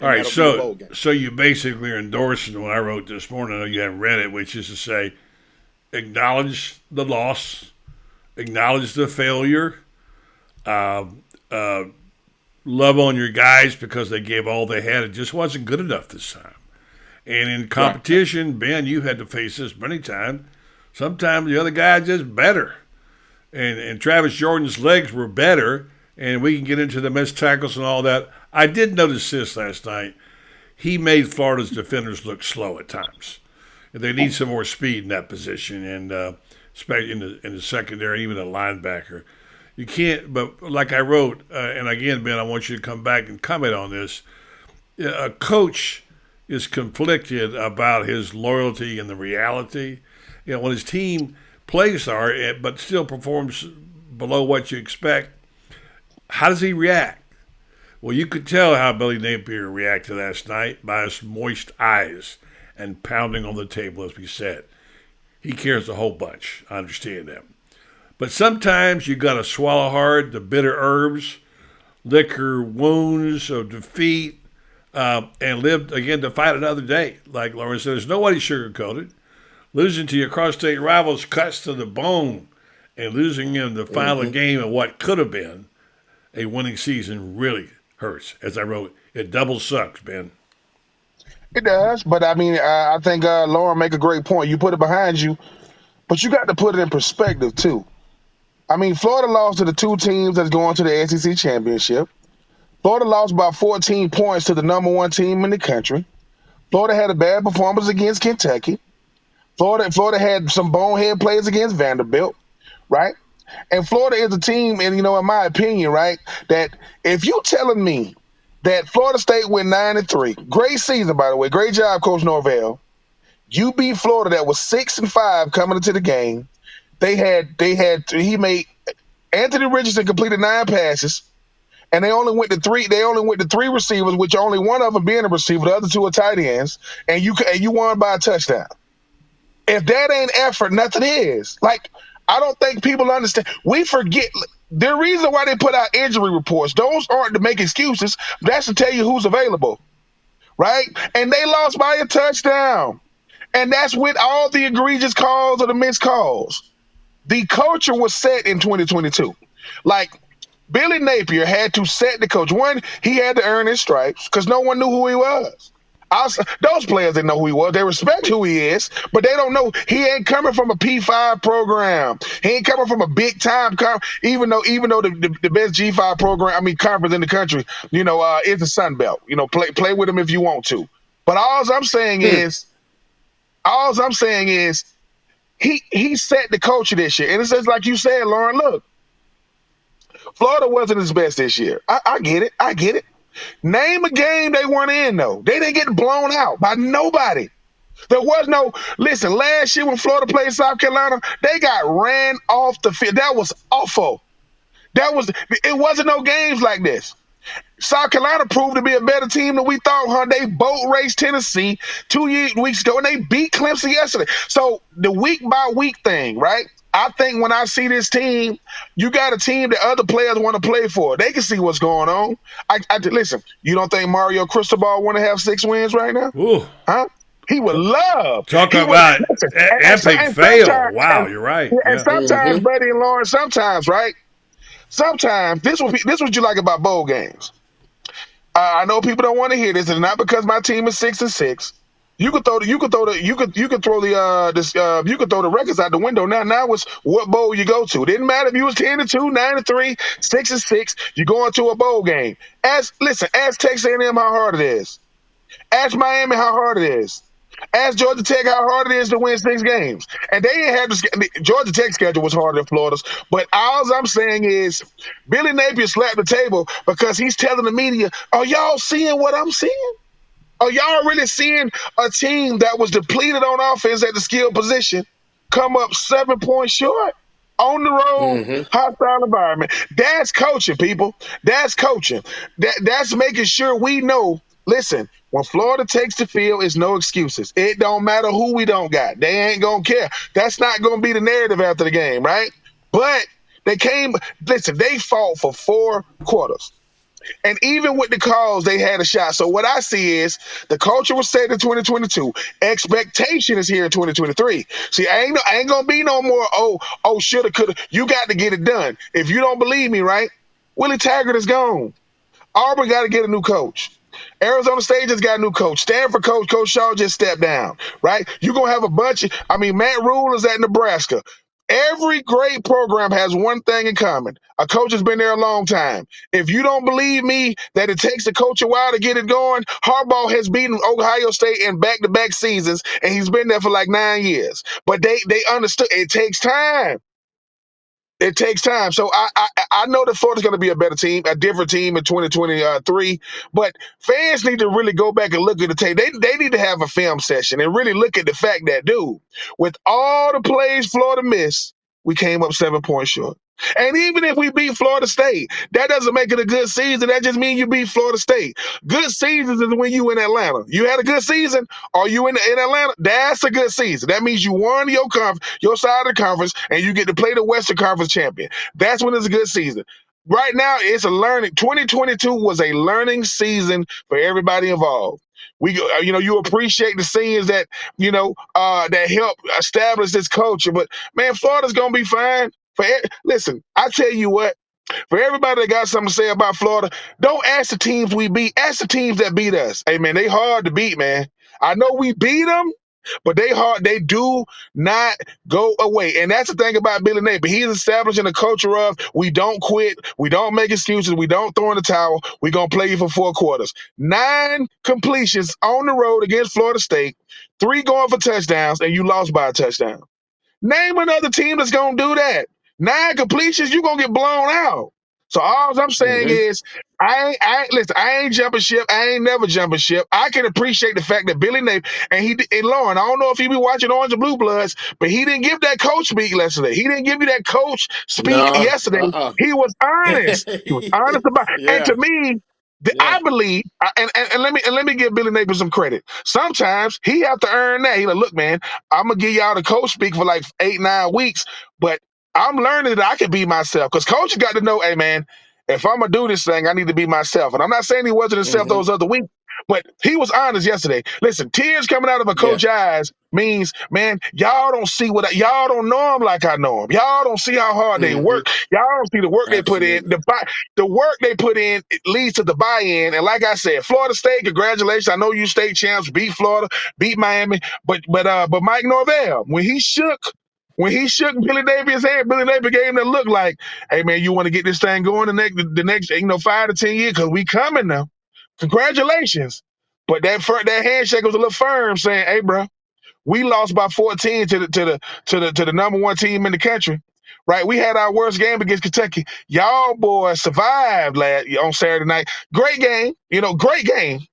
All right, so you basically are endorsing what I wrote this morning. I know you haven't read it, which is to say, acknowledge the loss, acknowledge the failure, love on your guys because they gave all they had. It just wasn't good enough this time. And in competition, right. Ben, you had to face this many times. Sometimes the other guy's just better. And Travis Jordan's legs were better, and we can get into the missed tackles and all that. I did notice this last night. He made Florida's defenders look slow at times. They need some more speed in that position, and especially in the secondary, even a linebacker. You can't, but like I wrote, and again, Ben, I want you to come back and comment on this. A coach is conflicted about his loyalty and the reality. When his team plays hard but still performs below what you expect, how does he react? Well, you could tell how Billy Napier reacted last night by his moist eyes and pounding on the table, as we said. He cares a whole bunch. I understand that. But sometimes you got to swallow hard the bitter herbs, liquor wounds of defeat, and live again to fight another day. Like Lauren said, there's nobody sugarcoated. Losing to your cross-state rivals cuts to the bone, and losing in the final game of what could have been a winning season really hurts. As I wrote, it double sucks, Ben. It does, but I mean, I think Lauren make a great point. You put it behind you, but you got to put it in perspective too. I mean, Florida lost to the two teams that's going to the SEC championship. Florida lost by 14 points to the number one team in the country. Florida had a bad performance against Kentucky. Florida had some bonehead plays against Vanderbilt, right? And Florida is a team, and in my opinion, right, that if you telling me that Florida State went 9-3, great season, by the way, great job, Coach Norvell. You beat Florida that was 6-5 coming into the game. He made Anthony Richardson completed 9 passes, and they only went to 3 receivers, which only one of them being a receiver, the other 2 are tight ends, and you won by a touchdown. If that ain't effort, nothing is. Like, I don't think people understand. We forget the reason why they put out injury reports. Those aren't to make excuses. That's to tell you who's available, right? And they lost by a touchdown. And that's with all the egregious calls or the missed calls. The culture was set in 2022. Like, Billy Napier had to set the culture. One, he had to earn his stripes because no one knew who he was. Those players didn't know who he was. They respect who he is, but they don't know. He ain't coming from a P5 program. He ain't coming from a big time even though the best G5 conference in the country, is the Sun Belt. Play with him if you want to. But all I'm saying is he set the culture this year. And it's just like you said, Lauren, look, Florida wasn't his best this year. I get it. I get it. Name a game they weren't in, though. They didn't get blown out by nobody. There was no, listen, last year when Florida played South Carolina, they got ran off the field. That was awful. It wasn't no games like this. South Carolina proved to be a better team than we thought, huh? They boat raced Tennessee 2 weeks ago, and they beat Clemson yesterday. So the week-by-week thing, right? I think when I see this team, you got a team that other players want to play for. They can see what's going on. Listen, you don't think Mario Cristobal want to have 6 wins right now? Ooh. Huh? He would love. Talk about epic fail. Wow, you're right. And sometimes, Buddy and Lauren, sometimes, right? Sometimes this what you like about bowl games. I know people don't want to hear this, and not because my team is 6-6. You could throw the records out the window now. Now it's what bowl you go to. It didn't matter if you was 10-2, 9-3, 6-6. You go into a bowl game. Ask Texas A&M how hard it is. Ask Miami how hard it is. Ask Georgia Tech how hard it is to win 6 games. And they didn't have Georgia Tech's schedule was harder than Florida's. But all I'm saying is Billy Napier slapped the table because he's telling the media, are y'all seeing what I'm seeing? Are y'all really seeing a team that was depleted on offense at the skill position come up 7 points short? On the road, hostile environment. That's coaching, people. That's coaching. That's making sure we know, listen, when Florida takes the field, it's no excuses. It don't matter who we don't got. They ain't going to care. That's not going to be the narrative after the game, right? But they fought for 4 quarters. And even with the calls, they had a shot. So what I see is the culture was set in 2022. Expectation is here in 2023. See, I ain't gonna be no more, shoulda, coulda. You got to get it done. If you don't believe me, right? Willie Taggart is gone. Auburn got to get a new coach. Arizona State just got a new coach. Stanford Coach Shaw just stepped down, right? You're going to have a bunch Matt Rule is at Nebraska. Every great program has one thing in common. A coach has been there a long time. If you don't believe me that it takes a coach a while to get it going, Harbaugh has beaten Ohio State in back-to-back seasons, and he's been there for like 9 years. But they understood it takes time. It takes time. So I know that Florida's going to be a better team, a different team in 2023. But fans need to really go back and look at the tape. They need to have a film session and really look at the fact that, dude, with all the plays Florida missed, we came up 7 points short. And even if we beat Florida State, that doesn't make it a good season. That just means you beat Florida State. Good seasons is when you in Atlanta. You had a good season, or you in Atlanta, that's a good season. That means you won your side of the conference, and you get to play the Western Conference champion. That's when it's a good season. Right now, it's a learning. 2022 was a learning season for everybody involved. You appreciate the seniors that help establish this culture. But man, Florida's gonna be fine. Listen, I tell you what. For everybody that got something to say about Florida, don't ask the teams we beat. Ask the teams that beat us. Hey man, they hard to beat, man. I know we beat them, but they hard. They do not go away. And that's the thing about Billy Napier. He's establishing a culture of we don't quit, we don't make excuses, we don't throw in the towel. We're going to play you for 4 quarters. 9 completions on the road against Florida State, 3 going for touchdowns, and you lost by a touchdown. Name another team that's going to do that. 9 completions, you're going to get blown out. So all I'm saying is, I ain't jumping ship. I ain't never jumping ship. I can appreciate the fact that Billy Napier, and Lauren, I don't know if he be watching Orange and Blue Bloods, but he didn't give that coach speak yesterday. He didn't give you that coach speak yesterday. He was honest. He was honest about it. And to me, I believe, and let me give Billy Napier some credit. Sometimes he have to earn that. He like, look, man, I'm gonna give y'all the coach speak for like 8-9 weeks, but I'm learning that I can be myself. Because coach got to know, hey man, if I'm gonna do this thing, I need to be myself. And I'm not saying he wasn't himself those other weeks, but he was honest yesterday. Listen, tears coming out of a coach's eyes means, man, y'all don't see y'all don't know him like I know him. Y'all don't see how hard they work. Y'all don't see the work they put in. The work they put in leads to the buy-in. And like I said, Florida State, congratulations. I know you state champs, beat Florida, beat Miami, but Mike Norvell, when he shook Billy Napier's hand, Billy Napier gave him that look like, hey man, you want to get this thing going the next 5 to 10 years because we coming now. Congratulations. But that handshake was a little firm, saying, hey bro, we lost by 14 to the number 1 team in the country. right? We had our worst game against Kentucky. Y'all boys survived on Saturday night. Great game,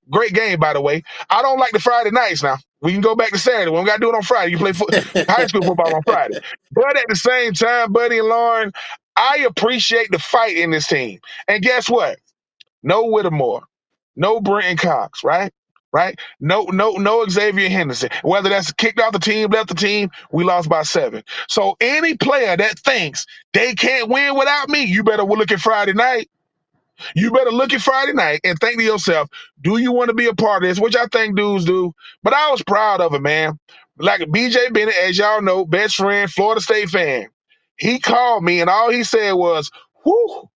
great game. By the way, I don't like the Friday nights now. We can go back to Saturday. We don't got to do it on Friday. You play high school football on Friday. But at the same time, Buddy and Lauren, I appreciate the fight in this team. And guess what? No Whittemore, no Brenton Cox, right? Right? No Xavier Henderson. Whether that's kicked off the team, left the team, we lost by 7. So any player that thinks they can't win without me, you better look at Friday night. You better look at Friday night and think to yourself, do you want to be a part of this? Which I think dudes do. But I was proud of it, man. Like BJ Bennett, as y'all know, best friend, Florida State fan. He called me and all he said was, whew,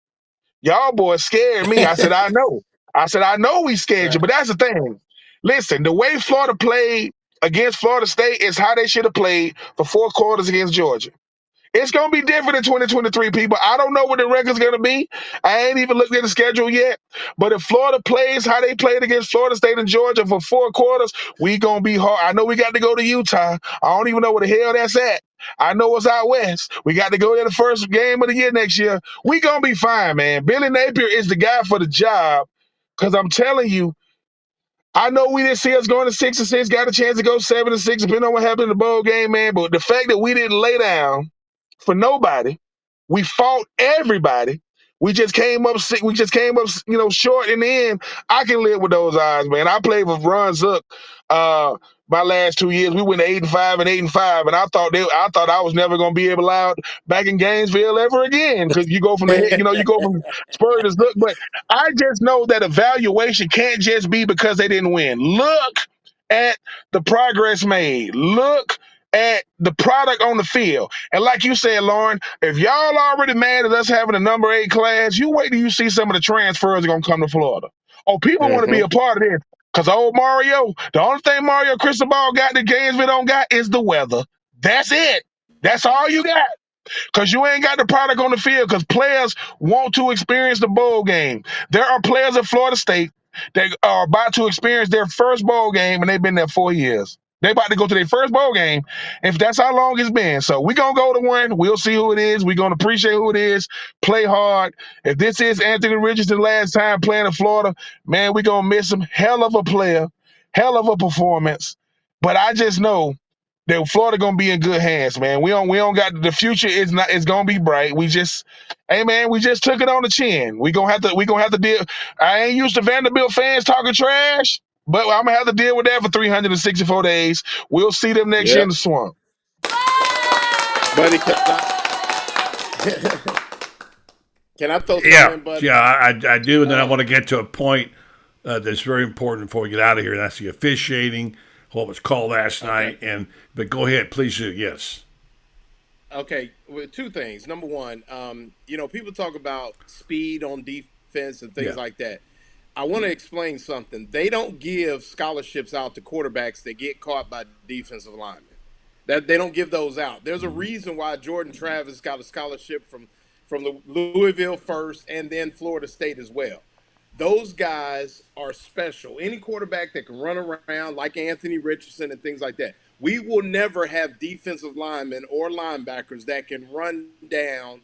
y'all boys scared me. I said, I know. I know we scared you, but that's the thing. Listen, the way Florida played against Florida State is how they should have played for 4 quarters against Georgia. It's going to be different in 2023, people. I don't know what the record's going to be. I ain't even looked at the schedule yet. But if Florida plays how they played against Florida State and Georgia for 4 quarters, we going to be hard. I know we got to go to Utah. I don't even know where the hell that's at. I know it's out west. We got to go there the first game of the year next year. We going to be fine, man. Billy Napier is the guy for the job because I'm telling you, I know we didn't see us going to 6-6, got a chance to go 7-6, depending on what happened in the bowl game, man. But the fact that we didn't lay down for nobody, we fought everybody. We just came up sick. We just came up, short in the end. I can live with those odds, man. I played with Ron Zook my last 2 years. We went 8-5 and 8-5, and I thought I was never going to be allowed back in Gainesville ever again because you go from you go from Spurs to Zook. But I just know that evaluation can't just be because they didn't win. Look at the progress made. Look at the product on the field. And like you said, Lauren, if y'all already mad at us having a number 8 class, you wait till you see some of the transfers are going to come to Florida. Oh, people want to be a part of this. Because old Mario, the only thing Mario Cristobal got that Gainesville don't got is the weather. That's it. That's all you got. Because you ain't got the product on the field because players want to experience the bowl game. There are players at Florida State that are about to experience their first bowl game, and they've been there 4 years. They about to go to their first bowl game, if that's how long it's been. So we're going to go to one. We'll see who it is. We're going to appreciate who it is. Play hard. If this is Anthony Richardson last time playing in Florida, man, we're going to miss him. Hell of a player. Hell of a performance. But I just know that Florida gonna be in good hands, man. We don't got the future is gonna be bright. We just took it on the chin. We gonna have to deal. I ain't used to Vanderbilt fans talking trash, but I'm gonna have to deal with that for 364 days. We'll see them next year in the swamp. Buddy, can I throw something in, Buddy? Yeah, I do, and then I want to get to a point that's very important before we get out of here, and that's the officiating. What was called last night, but go ahead, please do. Yes. Okay, well, 2 things. Number one, people talk about speed on defense and things like that. I want to explain something. They don't give scholarships out to quarterbacks that get caught by defensive linemen. That they don't give those out. There's a reason why Jordan Travis got a scholarship from the Louisville first and then Florida State as well. Those guys are special. Any quarterback that can run around like Anthony Richardson and things like that. We will never have defensive linemen or linebackers that can run down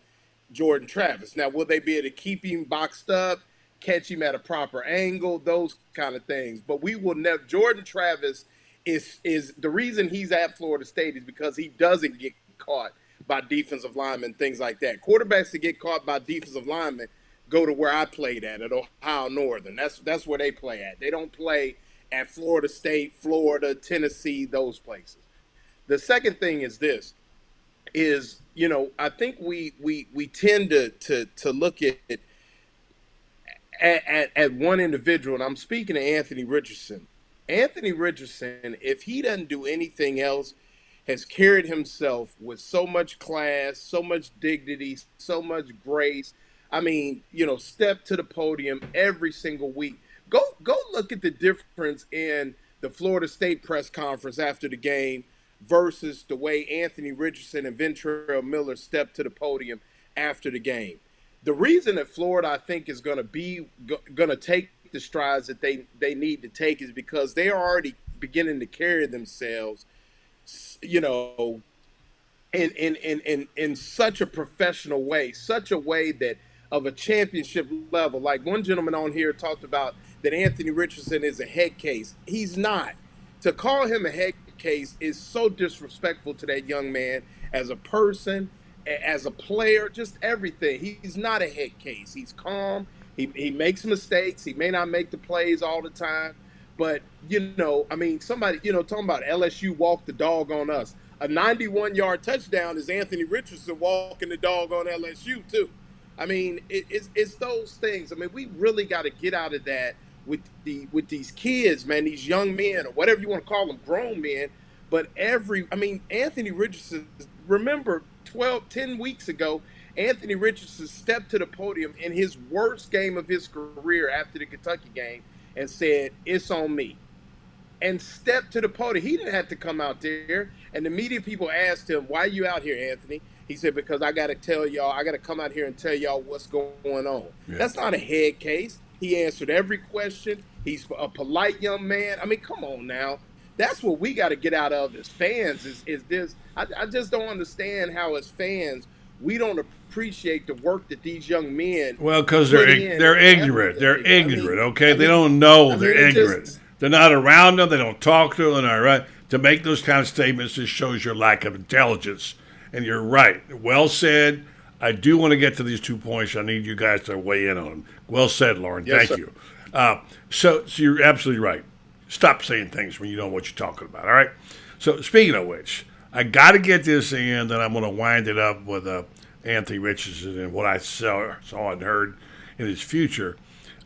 Jordan Travis. Now, will they be able to keep him boxed up, catch him at a proper angle, those kind of things? But we will never. Jordan Travis is the reason he's at Florida State is because he doesn't get caught by defensive linemen, things like that. Quarterbacks that get caught by defensive linemen go to where I played at Ohio Northern. That's where they play at. They don't play at Florida State, Florida, Tennessee, those places. The second thing is this, I think we tend to look at one individual, and I'm speaking to Anthony Richardson. Anthony Richardson, if he doesn't do anything else, has carried himself with so much class, so much dignity, so much grace. I mean, step to the podium every single week. Go look at the difference in the Florida State press conference after the game versus the way Anthony Richardson and Ventrell Miller stepped to the podium after the game. The reason that Florida, I think, is going to take the strides that they need to take is because they are already beginning to carry themselves, in such a professional way, such a way that of a championship level. Like one gentleman on here talked about that Anthony Richardson is a head case. He's not. To call him a head case is so disrespectful to that young man as a person, as a player, just everything. He's not a head case. He's calm. He makes mistakes. He may not make the plays all the time. But, I mean, somebody, talking about LSU walked the dog on us. A 91-yard touchdown is Anthony Richardson walking the dog on LSU, too. I mean, it's those things. I mean, we really got to get out of that with these kids, man, these young men, or whatever you want to call them, grown men. But Anthony Richardson, remember 10 weeks ago, Anthony Richardson stepped to the podium in his worst game of his career after the Kentucky game and said, "It's on me," and stepped to the podium. He didn't have to come out there. And the media people asked him, "Why are you out here, Anthony?" He said, "Because I got to tell y'all, I got to come out here and tell y'all what's going on." Yeah. That's not a head case. He answered every question. He's a polite young man. I mean, come on now. That's what we got to get out of as fans is this. I just don't understand how as fans we don't appreciate the work that these young men. Well, because they're ignorant. They're ignorant, okay? They don't know. They're ignorant. They're not around them. They don't talk to them. All right? To make those kind of statements just shows your lack of intelligence. And you're right. Well said. I do want to get to these 2 points. I need you guys to weigh in on them. Well said, Loren. Yes, Thank sir. you. So you're absolutely right. Stop saying things when you know what you're talking about, all right? So speaking of which, I got to get this in, then I'm going to wind it up with Anthony Richardson and what I saw and heard in his future.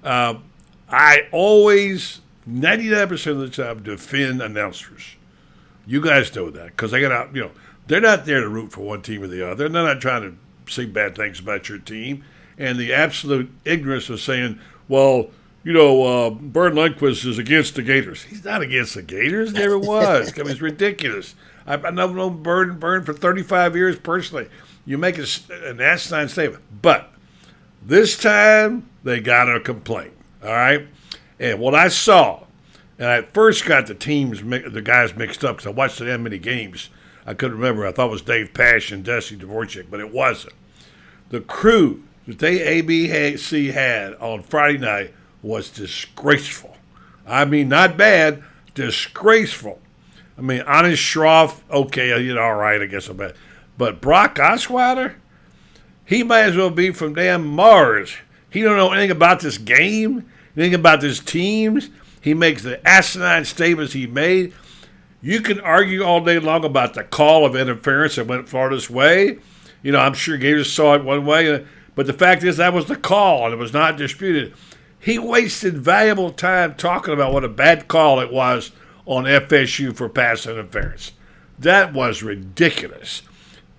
I always, 99% of the time, defend announcers. You guys know that because they got they're not there to root for one team or the other. They're not trying to say bad things about your team. And the absolute ignorance of saying, well, Bern Lundquist is against the Gators. He's not against the Gators. Never was. I mean, it's ridiculous. I've known Bern for 35 years personally. You make an asinine statement. But this time, they got a complaint. All right? And what I saw, and I first got the guys mixed up because I watched that many games. I couldn't remember. I thought it was Dave Pash and Dusty Dvorak, but it wasn't. The crew that they ABC had on Friday night was disgraceful. I mean, not bad, disgraceful. I mean, Honest Schroff, okay, all right, I guess I'm bad. But Brock Osweiler, he might as well be from damn Mars. He don't know anything about this game, anything about this teams. He makes the asinine statements he made. You can argue all day long about the call of interference that went Florida's way. I'm sure Gators saw it one way, but the fact is that was the call, and it was not disputed. He wasted valuable time talking about what a bad call it was on FSU for pass interference. That was ridiculous.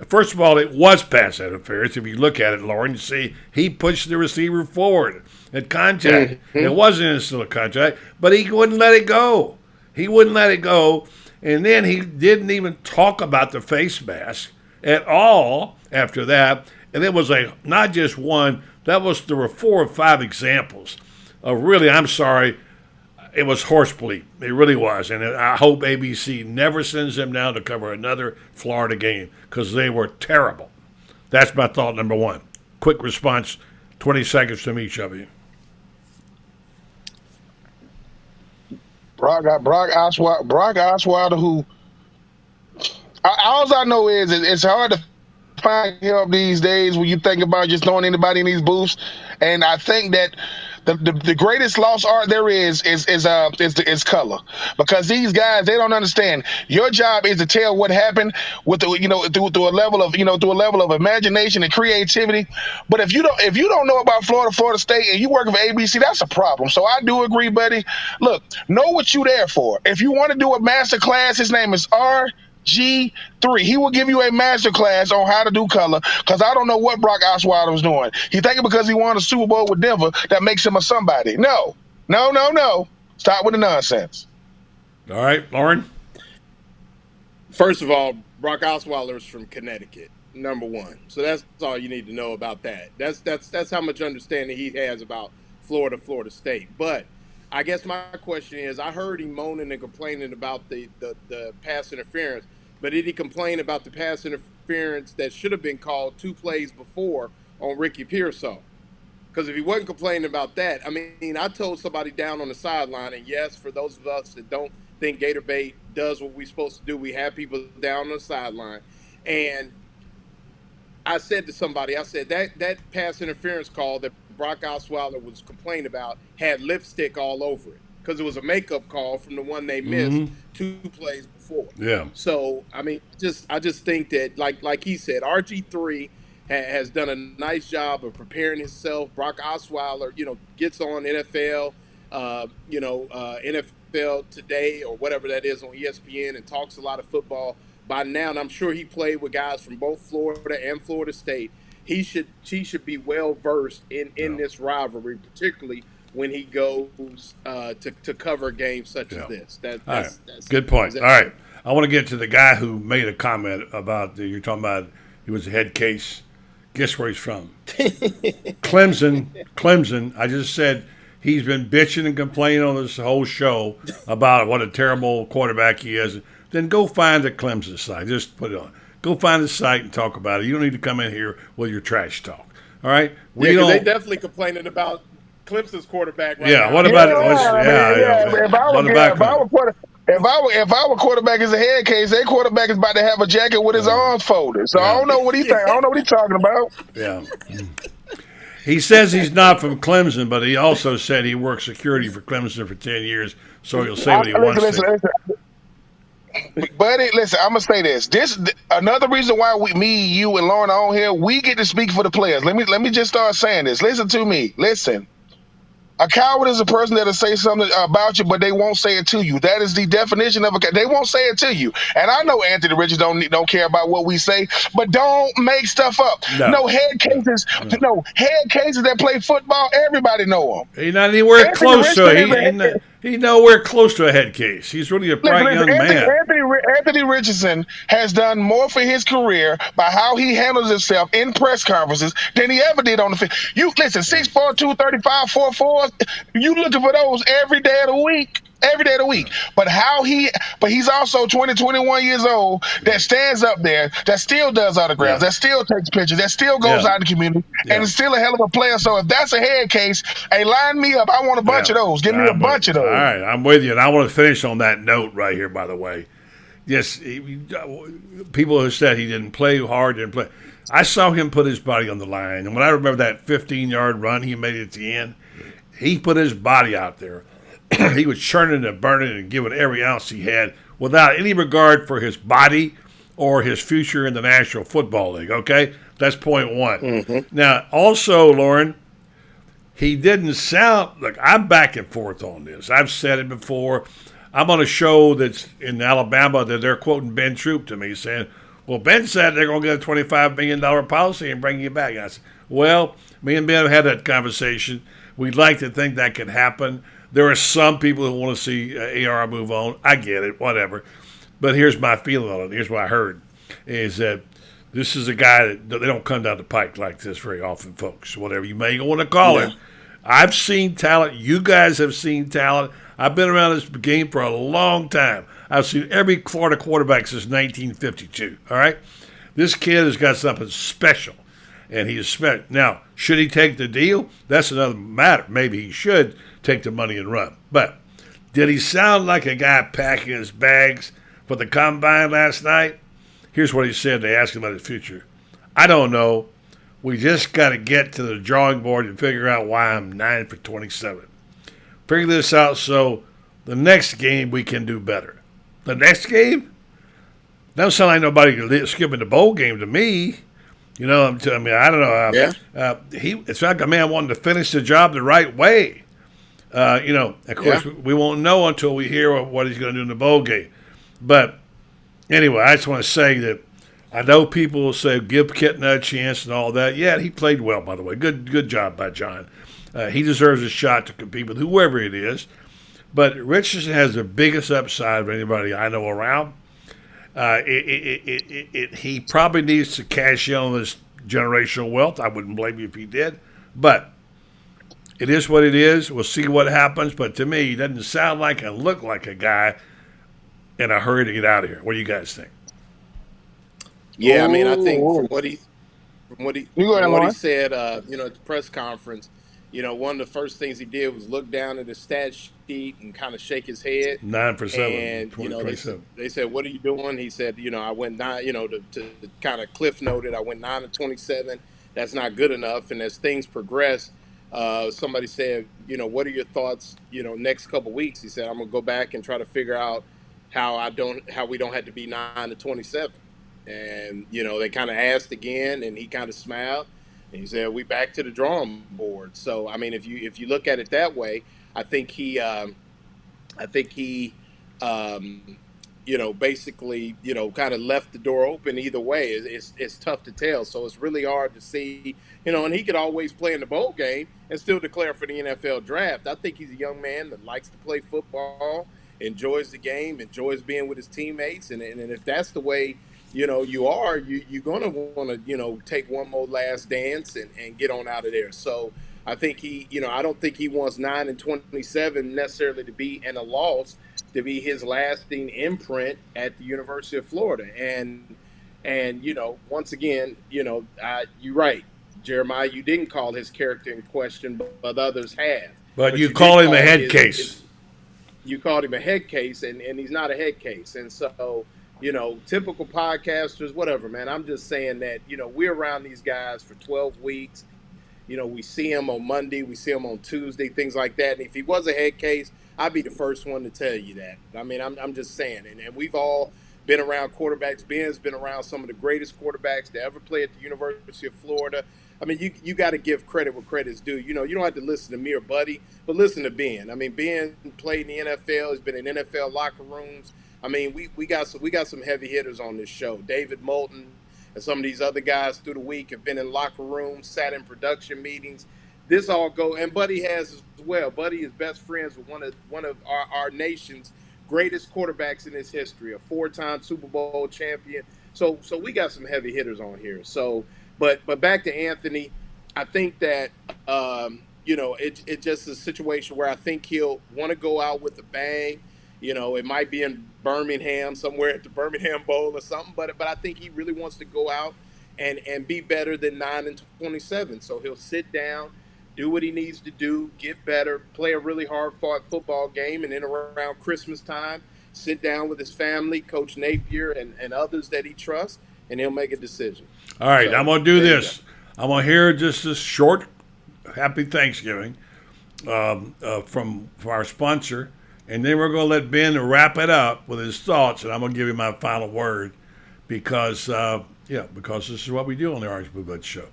First of all, it was pass interference. If you look at it, Loren, you see he pushed the receiver forward at contact. Mm-hmm. It wasn't instant contact, but he wouldn't let it go. He wouldn't let it go. And then he didn't even talk about the face mask at all after that. And it was not just one. There were 4 or 5 examples of really, I'm sorry, it was horse bleep. It really was. And I hope ABC never sends them down to cover another Florida game because they were terrible. That's my thought number 1. Quick response, 20 seconds from each of you. Brock Osweiler, who all I know is it's hard to find help these days when you think about just throwing anybody in these booths. And I think that the greatest lost art there is color, because these guys, they don't understand. Your job is to tell what happened with through a level of imagination and creativity. But if you don't know about Florida State, and you work for ABC, that's a problem. So I do agree, buddy. Look, know what you're there for. If you want to do a master class, his name is G3. He will give you a master class on how to do color, because I don't know what Brock Osweiler was doing. He thinking because he won a Super Bowl with Denver that makes him a somebody. No. Stop with the nonsense. All right, Loren. First of all, Brock Osweiler is from Connecticut, number 1. So that's all you need to know about that. That's how much understanding he has about Florida State. But I guess my question is, I heard him moaning and complaining about the pass interference, but did he complain about the pass interference interference that should have been called 2 plays before on Ricky Pearsall. Because if he wasn't complaining about that, I mean, I told somebody down on the sideline, and yes, for those of us that don't think Gator Bait does what we're supposed to do, we have people down on the sideline. And I said to somebody, I said, that pass interference call that Brock Osweiler was complaining about had lipstick all over it because it was a makeup call from the one they missed 2 plays before. Yeah. So, I mean, I just think that, like he said, RG3 has done a nice job of preparing himself. Brock Osweiler, gets on NFL, NFL Today or whatever that is on ESPN and talks a lot of football. By now, and I'm sure he played with guys from both Florida and Florida State. He should be well versed in this rivalry, particularly when he goes to cover games such as this. That's good point. All right, I want to get to the guy who made a comment about you're talking about. He was a head case. Guess where he's from? Clemson. I just said he's been bitching and complaining on this whole show about what a terrible quarterback he is. Then go find the Clemson site. Just put it on. Go find the site and talk about it. You don't need to come in here with your trash talk. All right? They definitely complaining about Clemson's quarterback right now. What about it? If our quarterback is a head case, their quarterback is about to have a jacket with his arms folded. So I don't know what he think. I don't know what he's talking about. Yeah. He says he's not from Clemson, but he also said he worked security for Clemson for 10 years, so he'll say what he wants to. Buddy, listen, I'm gonna say this. Another reason why me, you, and Lauren are on here, we get to speak for the players. Let me just start saying this. Listen to me. Listen. A coward is a person that'll say something about you, but they won't say it to you. That is the definition of a coward. They won't say it to you. And I know Anthony Richards don't care about what we say, but don't make stuff up. No head cases. No head cases that play football. Everybody know him. He's not anywhere close to it. He's nowhere close to a head case. He's really a bright young man. Anthony Richardson has done more for his career by how he handles himself in press conferences than he ever did on the field. You listen, 6'4", 235, 4'4". You looking for those every day of the week. But he's also 21 years old that stands up there, that still does autographs, that still takes pictures, that still goes out in the community, and is still a hell of a player. So if that's a head case, hey, line me up. I want a bunch of those. Give me a bunch of those. All right, I'm with you. And I want to finish on that note right here, by the way. Yes, people who said he didn't play hard, didn't play. I saw him put his body on the line. And when I remember that 15-yard run he made at the end, he put his body out there. He was churning and burning and giving every ounce he had without any regard for his body or his future in the National Football League, okay? That's point one. Mm-hmm. Now, also, Lauren, he didn't sound – look, I'm back and forth on this. I've said it before. I'm on a show that's in Alabama that they're quoting Ben Troupe to me saying, well, Ben said they're going to get a $25 million policy and bring you back. And I said, well, me and Ben have had that conversation. We'd like to think that could happen. There are some people who want to see AR move on. I get it, whatever. But here's my feeling on it. Here's what I heard, is that this is a guy that they don't come down the pike like this very often, folks, whatever you may want to call him. I've seen talent. You guys have seen talent. I've been around this game for a long time. I've seen every Florida quarterback since 1952, all right? This kid has got something special, and he is special. Now, should he take the deal? That's another matter. Maybe he should take the money and run. But did he sound like a guy packing his bags for the combine last night? Here's what he said. They asked him about his future. I don't know. We just got to get to the drawing board and figure out why I'm 9 for 27. Figure this out so the next game we can do better. The next game? Doesn't sound like nobody skipping the bowl game to me. You know, I mean, I don't know. It's like a man wanting to finish the job the right way. Of course, we won't know until we hear what he's going to do in the bowl game. But anyway, I just want to say that I know people will say give Kitten a chance and all that. Yeah, he played well, by the way. Good job by John. He deserves a shot to compete with whoever it is. But Richardson has the biggest upside of anybody I know around. He probably needs to cash in on this generational wealth. I wouldn't blame you if he did. But it is what it is. We'll see what happens. But to me, he doesn't sound like and look like a guy in a hurry to get out of here. What do you guys think? Yeah, I mean, I think Oh, you go from ahead, what he Lauren. said, at the press conference, one of the first things he did was look down at his stat sheet and kind of shake his head. 9 for 7, And 27. they said, "What are you doing?" He said, "I went nine. To kind of cliff noted, I went 9 of 27. That's not good enough." And as things progress, somebody said, "What are your thoughts? Next couple weeks?" He said, "I'm gonna go back and try to figure out how we don't have to be 9 of 27." And they kind of asked again, and he kind of smiled, and he said, "We back to the drawing board." So I mean, if you look at it that way, I think he, basically, kind of left the door open either way. It's tough to tell. So it's really hard to see, and he could always play in the bowl game and still declare for the NFL draft. I think he's a young man that likes to play football, enjoys the game, enjoys being with his teammates. And if that's the way, you're going to want to, take one more last dance and get on out of there. So I think I don't think he wants 9 and 27 necessarily to be in a loss, to be his lasting imprint at the University of Florida. And once again, you're right, Jeremiah. You didn't call his character in question, but others have. But you you call did him a call head case. you called him a head case, and he's not a head case. And so, typical podcasters, whatever, man. I'm just saying that, we're around these guys for 12 weeks. We see him on Monday, we see him on Tuesday, things like that. And if he was a head case, I'd be the first one to tell you that. I mean, I'm just saying. And we've all been around quarterbacks. Ben's been around some of the greatest quarterbacks to ever play at the University of Florida. I mean, you got to give credit where credit's due. You don't have to listen to me or Buddy, but listen to Ben. I mean, Ben played in the NFL. He's been in NFL locker rooms. I mean, we got some heavy hitters on this show. David Moulton and some of these other guys through the week have been in locker rooms, sat in production meetings. This all go, and Buddy has as well. Buddy is best friends with one of our nation's greatest quarterbacks in his history, a 4-time Super Bowl champion. So we got some heavy hitters on here. So, but back to Anthony, I think that it's just a situation where I think he'll want to go out with a bang. It might be in Birmingham, somewhere at the Birmingham Bowl or something, but I think he really wants to go out and be better than 9 and 27. So he'll sit down, do what he needs to do, get better, play a really hard-fought football game, and then around Christmas time, sit down with his family, Coach Napier, and others that he trusts, and he'll make a decision. All right, So, I'm going to do there you this. I'm going to hear just this short happy Thanksgiving from our sponsor, and then we're going to let Ben wrap it up with his thoughts, and I'm going to give you my final word because this is what we do on the Orange Blue Blood Show.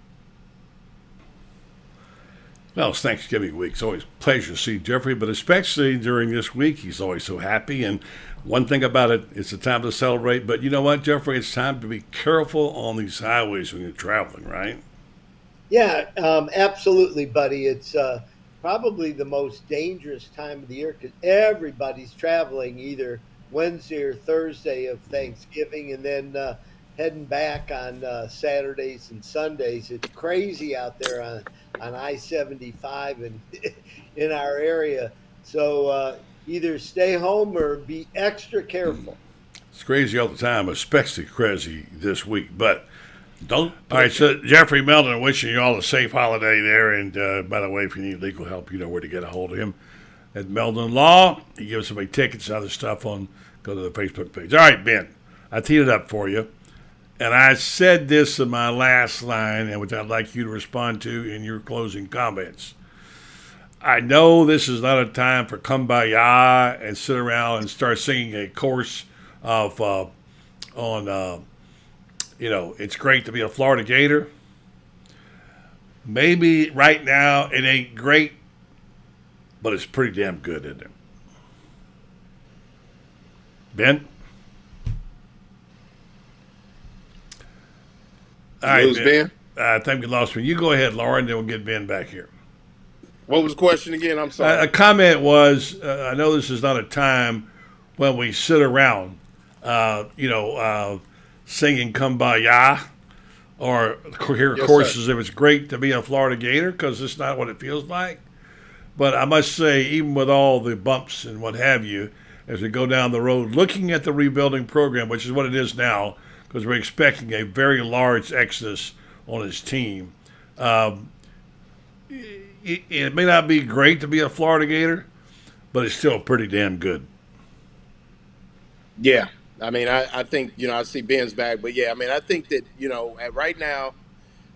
Well, it's Thanksgiving week. It's always a pleasure to see Jeffrey, but especially during this week, he's always so happy. And one thing about it, it's a time to celebrate. But you know what, Jeffrey? It's time to be careful on these highways when you're traveling, right? Yeah, absolutely, buddy. It's probably the most dangerous time of the year because everybody's traveling either Wednesday or Thursday of Thanksgiving and then heading back on Saturdays and Sundays. It's crazy out there on I-75 and in our area. So either stay home or be extra careful. It's crazy all the time, especially crazy this week. But don't. All right, so Jeffrey Meldon, wishing you all a safe holiday there. And by the way, if you need legal help, you know where to get a hold of him at Meldon Law. He gives somebody tickets and other stuff on. Go to the Facebook page. All right, Ben, I teed it up for you. And I said this in my last line, and which I'd like you to respond to in your closing comments. I know this is not a time for kumbaya and sit around and start singing a chorus of it's great to be a Florida Gator. Maybe right now it ain't great, but it's pretty damn good, isn't it? Ben? All right, Ben? I think we lost me. You go ahead, Lauren, then we'll get Ben back here. What was the question again? I'm sorry. A comment was, I know this is not a time when we sit around, singing Kumbaya or hear courses if it's great to be a Florida Gator, because it's not what it feels like. But I must say, even with all the bumps and what have you, as we go down the road, looking at the rebuilding program, which is what it is now, because we're expecting a very large exodus on his team. It may not be great to be a Florida Gator, but it's still pretty damn good. Yeah. I mean, I think, I see Ben's back, but yeah, I mean, I think that, right now,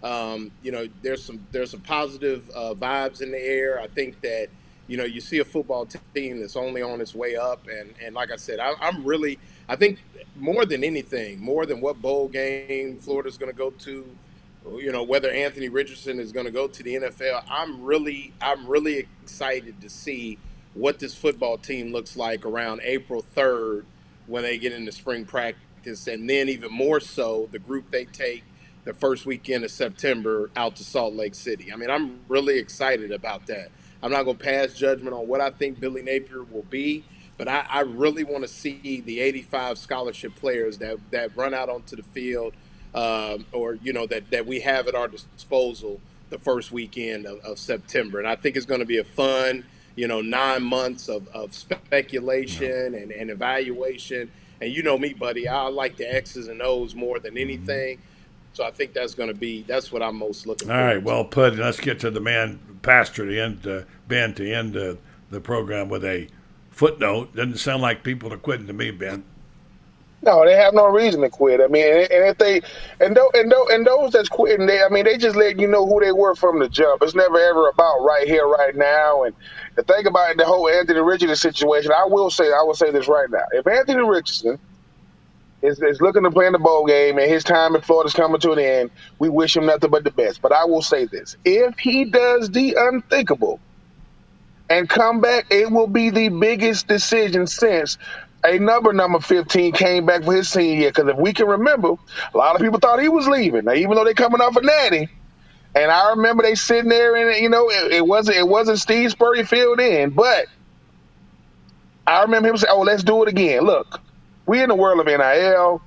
there's some positive vibes in the air. I think that, you see a football team that's only on its way up. And like I said, I think more than anything, more than what bowl game Florida's going to go to, whether Anthony Richardson is going to go to the NFL, I'm really excited to see what this football team looks like around April 3rd when they get into spring practice, and then even more so the group they take the first weekend of September out to Salt Lake City. I mean, I'm really excited about that. I'm not going to pass judgment on what I think Billy Napier will be, but I really want to see the 85 scholarship players that run out onto the field or that we have at our disposal the first weekend of September. And I think it's going to be a fun, 9 months of speculation and evaluation. And you know me, buddy, I like the X's and O's more than anything. So I think that's what I'm most looking for. All right, well put. Let's get to the man, Pastor, to end, Ben, to end the program with a footnote. Doesn't sound like people are quitting to me, Ben. No, they have no reason to quit. I mean, and if they and those that's quitting, they just let you know who they were from the jump. It's never ever about right here, right now. And the thing about the whole Anthony Richardson situation, I will say this right now: if Anthony Richardson is looking to play in the bowl game and his time in Florida is coming to an end, we wish him nothing but the best. But I will say this: if he does the unthinkable and come back, it will be the biggest decision since number 15 came back for his senior year. Because if we can remember, a lot of people thought he was leaving. Now, even though they're coming off a natty, and I remember they sitting there and it wasn't Steve Spurrier filled in, but I remember him saying, "Oh, let's do it again." Look, we in the world of NIL,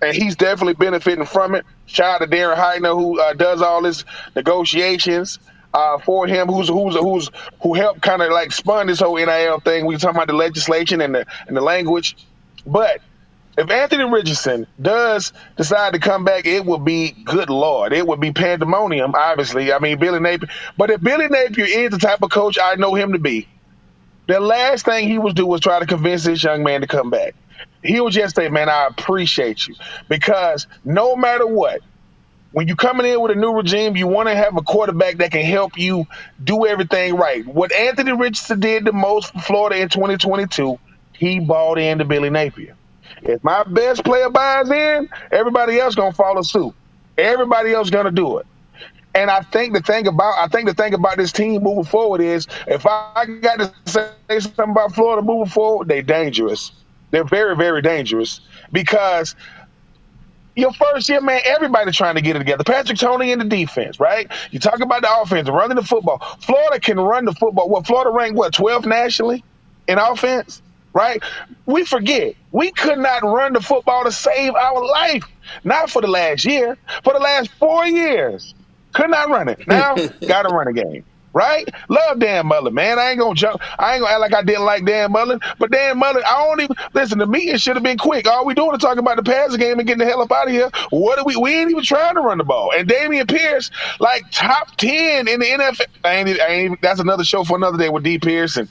and he's definitely benefiting from it. Shout out to Darren Heitner, who does all this negotiations for him, who helped kind of like spun this whole NIL thing. We talking about the legislation and the language, but if Anthony Richardson does decide to come back, it will be, good Lord, it would be pandemonium. Obviously, I mean Billy Napier. But if Billy Napier is the type of coach I know him to be, the last thing he would do was try to convince this young man to come back. He would just say, "Man, I appreciate you," because no matter what, when you're coming in with a new regime, you want to have a quarterback that can help you do everything right. What Anthony Richardson did the most for Florida in 2022, he bought into Billy Napier. If my best player buys in, everybody else gonna follow suit. Everybody else gonna do it. And I think the thing about this team moving forward is, if I got to say something about Florida moving forward, they're dangerous. They're very, very dangerous because your first year, man, everybody's trying to get it together. Patrick Toney in the defense, right? You talk about the offense, running the football. Florida can run the football. Florida ranked 12th nationally in offense, right? We forget. We could not run the football to save our life. Not for the last year, for the last 4 years. Could not run it. Now, got to run a game. Right? Love Dan Mullen, man. I ain't gonna act like I didn't like Dan Mullen. But Dan Mullen, I don't even listen. The meeting should have been quick. All we doing is talking about the passing game and getting the hell up out of here. We ain't even trying to run the ball. And Damian Pierce, like top 10 in the NFL. That's another show for another day with D. Pierce and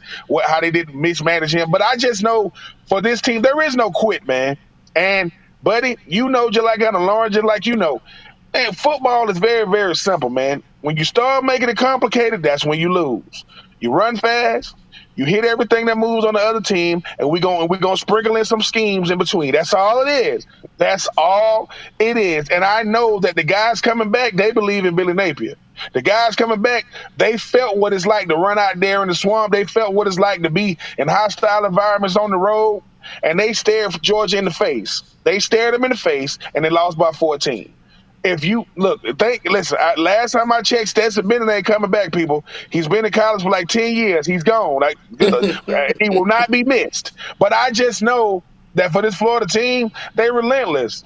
how they did mismanage him. But I just know for this team, there is no quit, man. And buddy, just like Lauren, just like man, football is very, very simple, man. When you start making it complicated, that's when you lose. You run fast, you hit everything that moves on the other team, and we're gonna sprinkle in some schemes in between. That's all it is. That's all it is. And I know that the guys coming back, they believe in Billy Napier. The guys coming back, they felt what it's like to run out there in the swamp. They felt what it's like to be in hostile environments on the road, and they stared Georgia in the face. They stared them in the face, and they lost by 14. If you listen, last time I checked, Stetson Bennett ain't coming back, people. He's been in college for like 10 years. He's gone. He will not be missed. But I just know that for this Florida team, they're relentless.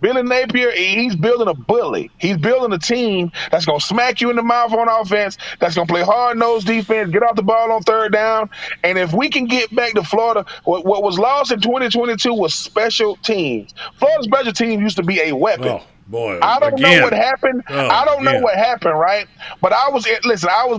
Billy Napier, he's building a bully. He's building a team that's going to smack you in the mouth on offense, that's going to play hard-nosed defense, get off the ball on third down. And if we can get back to Florida, what was lost in 2022 was special teams. Florida's special team used to be a weapon. Oh, boy. I don't know what happened. Oh, I don't know what happened, right? But I was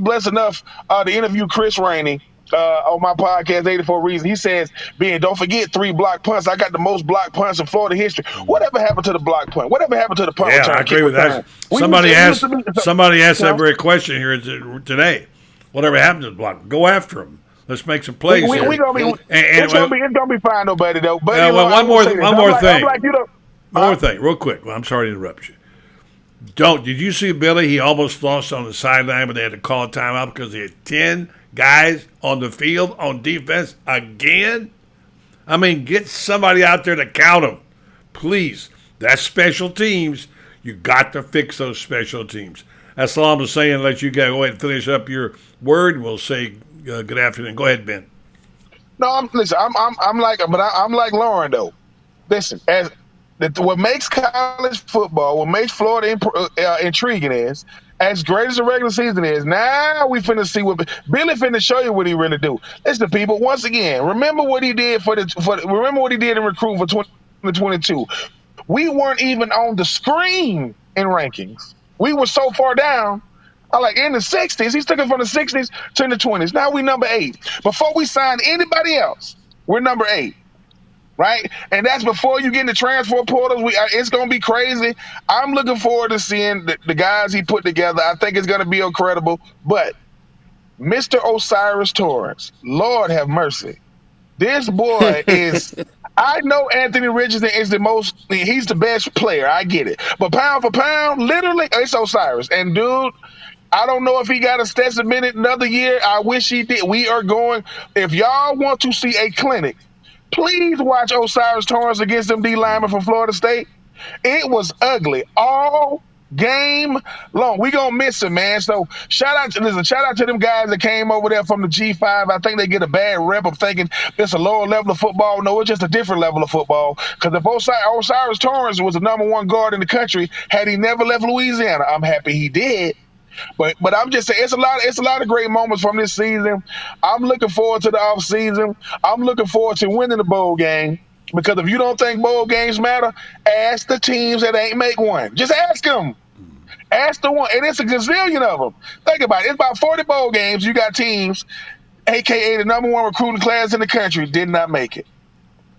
blessed enough to interview Chris Rainey on my podcast, 84 Reasons. He says, Ben, don't forget 3 block punts. I got the most block punts in Florida history. Whatever happened to the block punt? Whatever happened to the punt return? I agree with that. Somebody asked that very question here today. Whatever happened to the block? Go after him. Let's make some plays here. It's gonna be fine, though, buddy. Though. But one more thing. One more thing, real quick. Well, I'm sorry to interrupt you. Did you see Billy? He almost lost on the sideline, but they had to call a timeout because he had 10 guys on the field on defense again. I mean, get somebody out there to count them, please. That's special teams. You got to fix those special teams. That's all I'm saying. Let you go ahead and finish up your word. We'll say good afternoon. Go ahead, Ben. No, I'm like Lauren though. Listen, what makes college football, what makes Florida intriguing is, as great as the regular season is, now we finna see what Billy finna show you what he really do. Listen, people, once again, remember what he did remember what he did in recruit for 2022. We weren't even on the screen in rankings. We were so far down. In the 60s. He's taken from the 60s to the 20s. Now we number 8. Before we sign anybody else, we're number 8. Right? And that's before you get in the transfer portals. It's going to be crazy. I'm looking forward to seeing the guys he put together. I think it's going to be incredible. But Mr. Osiris Torrance, Lord have mercy. This boy is – I know Anthony Richardson is he's the best player. I get it. But pound for pound, literally, it's Osiris. And, dude – I don't know if he got a Stetson Bennett another year. I wish he did. We are going. If y'all want to see a clinic, please watch Osiris Torrance against them D linemen from Florida State. It was ugly all game long. We gonna miss him, man. So shout out to them guys that came over there from the G5. I think they get a bad rep of thinking it's a lower level of football. No, it's just a different level of football. Because if Osiris Torrance was the number 1 guard in the country, had he never left Louisiana, I'm happy he did. But I'm just saying it's a lot of great moments from this season. I'm looking forward to the off season. I'm looking forward to winning the bowl game, because if you don't think bowl games matter, ask the teams that ain't make one. Just ask them. Ask the one, and it's a gazillion of them. Think about it. It's about 40 bowl games. You got teams, aka the number 1 recruiting class in the country, did not make it.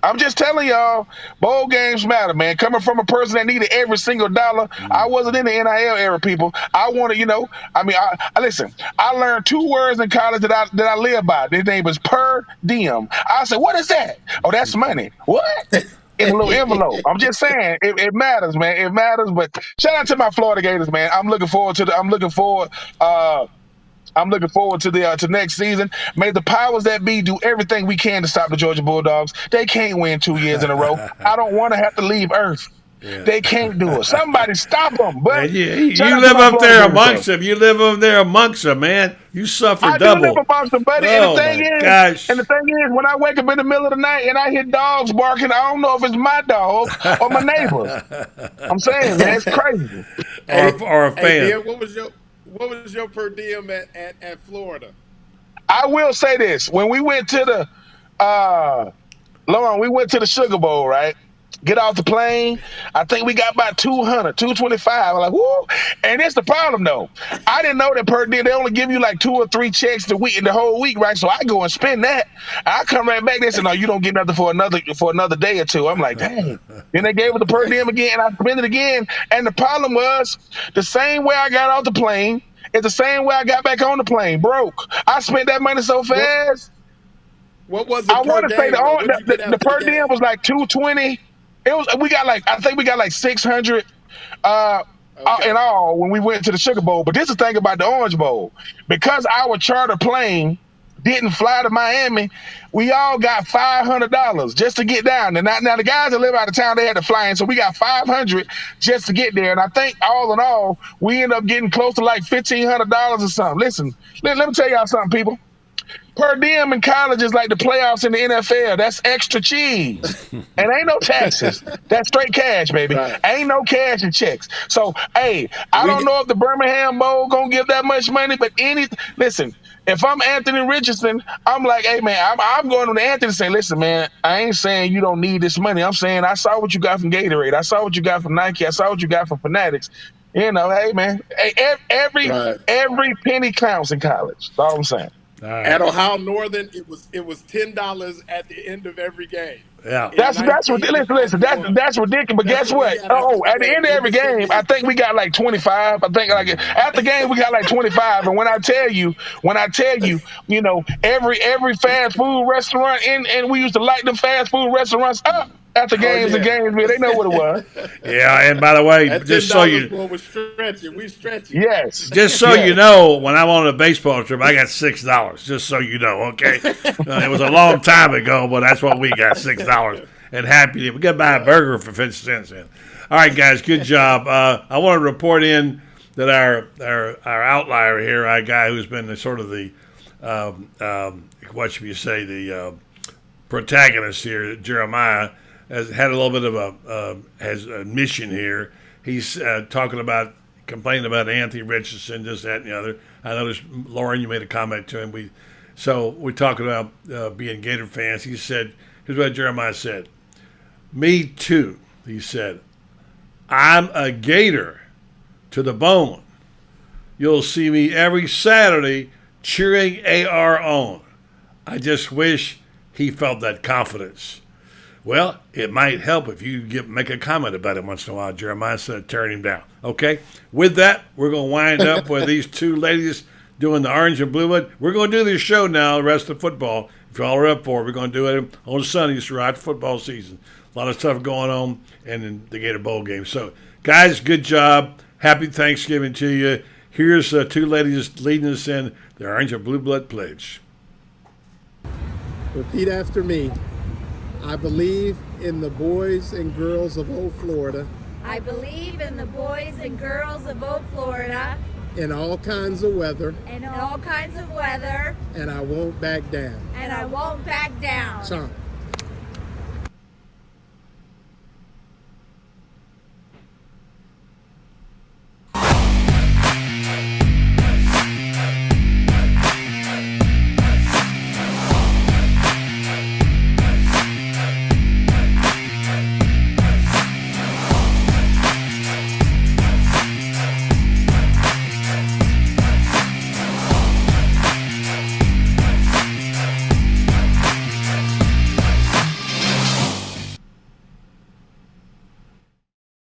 I'm just telling y'all, bowl games matter, man. Coming from a person that needed every single dollar, I wasn't in the NIL era, people. I wanted, listen. I learned 2 words in college that I live by. Their name is per diem. I said, what is that? Oh, that's money. What? It's a little envelope. I'm just saying, it matters, man. It matters. But shout out to my Florida Gators, man. I'm looking forward to to next season. May the powers that be do everything we can to stop the Georgia Bulldogs. They can't win 2 years in a row. I don't want to have to leave Earth. Yeah. They can't do it. Somebody stop them. But you live up there amongst them. You live up there amongst them, man. You suffer double. I do live amongst them, buddy. Oh, and the thing is, when I wake up in the middle of the night and I hear dogs barking, I don't know if it's my dog or my neighbor's. I'm saying, man, it's crazy. Or a fan. Hey, Bill, what was your per diem at Florida? I will say this. When we went to we went to the Sugar Bowl, right? Get off the plane. I think we got about 200, 225. I'm like, whoo. And it's the problem, though. I didn't know that per diem, they only give you like 2 or 3 checks the whole week, right? So I go and spend that. I come right back. They said, no, you don't get nothing for another day or 2. I'm like, dang. Then they gave it the per diem again, and I spent it again. And the problem was, the same way I got off the plane is the same way I got back on the plane, broke. I spent that money so fast. What was it? I want to say the per diem was like $220. I think we got like 600 in all when we went to the Sugar Bowl. But this is the thing about the Orange Bowl. Because our charter plane didn't fly to Miami, we all got $500 just to get down. And now the guys that live out of town, they had to fly in. So we got $500 just to get there. And I think all in all, we ended up getting close to like $1,500 or something. Listen, let me tell y'all something, people. per diem in college is like the playoffs in the NFL. That's extra cheese. And ain't no taxes. That's straight cash, baby. Right. Ain't no cash and checks. So, hey, I don't know if the Birmingham Bowl gonna give that much money, but listen, if I'm Anthony Richardson, I'm like, hey man, I'm going to Anthony and say, listen, man, I ain't saying you don't need this money. I'm saying I saw what you got from Gatorade. I saw what you got from Nike. I saw what you got from Fanatics. You know, hey man, every penny counts in college. That's all I'm saying. Right. At Ohio Northern, it was $10 at the end of every game. Yeah, that's ridiculous. Listen, that's ridiculous. But guess what? At the end of every game, I think we got like 25. I think like after game we got like 25. And when I tell you, you know, every fast food restaurant and we used to light them fast food restaurants up after games and games, man. They know what it was. Yeah, and by the way, that just so you, boy was stretching. We stretching. Yes. Just so you know, when I'm on a baseball trip, I got $6. Just so you know, okay. It was a long time ago, but that's what we got, $6. And happy we got buy a burger for 50 cents. In. All right, guys, good job. I want to report in that our outlier here, our guy who's been sort of the what should you say, the protagonist here, Jeremiah, has had a little bit of has a mission here. He's complaining about Anthony Richardson, this, that, and the other. I noticed, Lauren, you made a comment to him. We're talking about being Gator fans. He said, here's what Jeremiah said. Me too, he said. I'm a Gator to the bone. You'll see me every Saturday cheering AR on. I just wish he felt that confidence. Well, it might help if you make a comment about it once in a while, Jeremiah, instead of tearing him down. Okay? With that, we're going to wind up with these two ladies doing the Orange and Blue Blood. We're going to do this show now, the rest of football. If y'all are up for it, we're going to do it on Sundays throughout the football season. A lot of stuff going on and in the Gator Bowl game. So, guys, good job. Happy Thanksgiving to you. Here's two ladies leading us in the Orange and Blue Blood Pledge. Repeat after me. I believe in the boys and girls of old Florida. I believe in the boys and girls of old Florida. In all kinds of weather. In all kinds of weather. And I won't back down. And I won't back down. Chomp.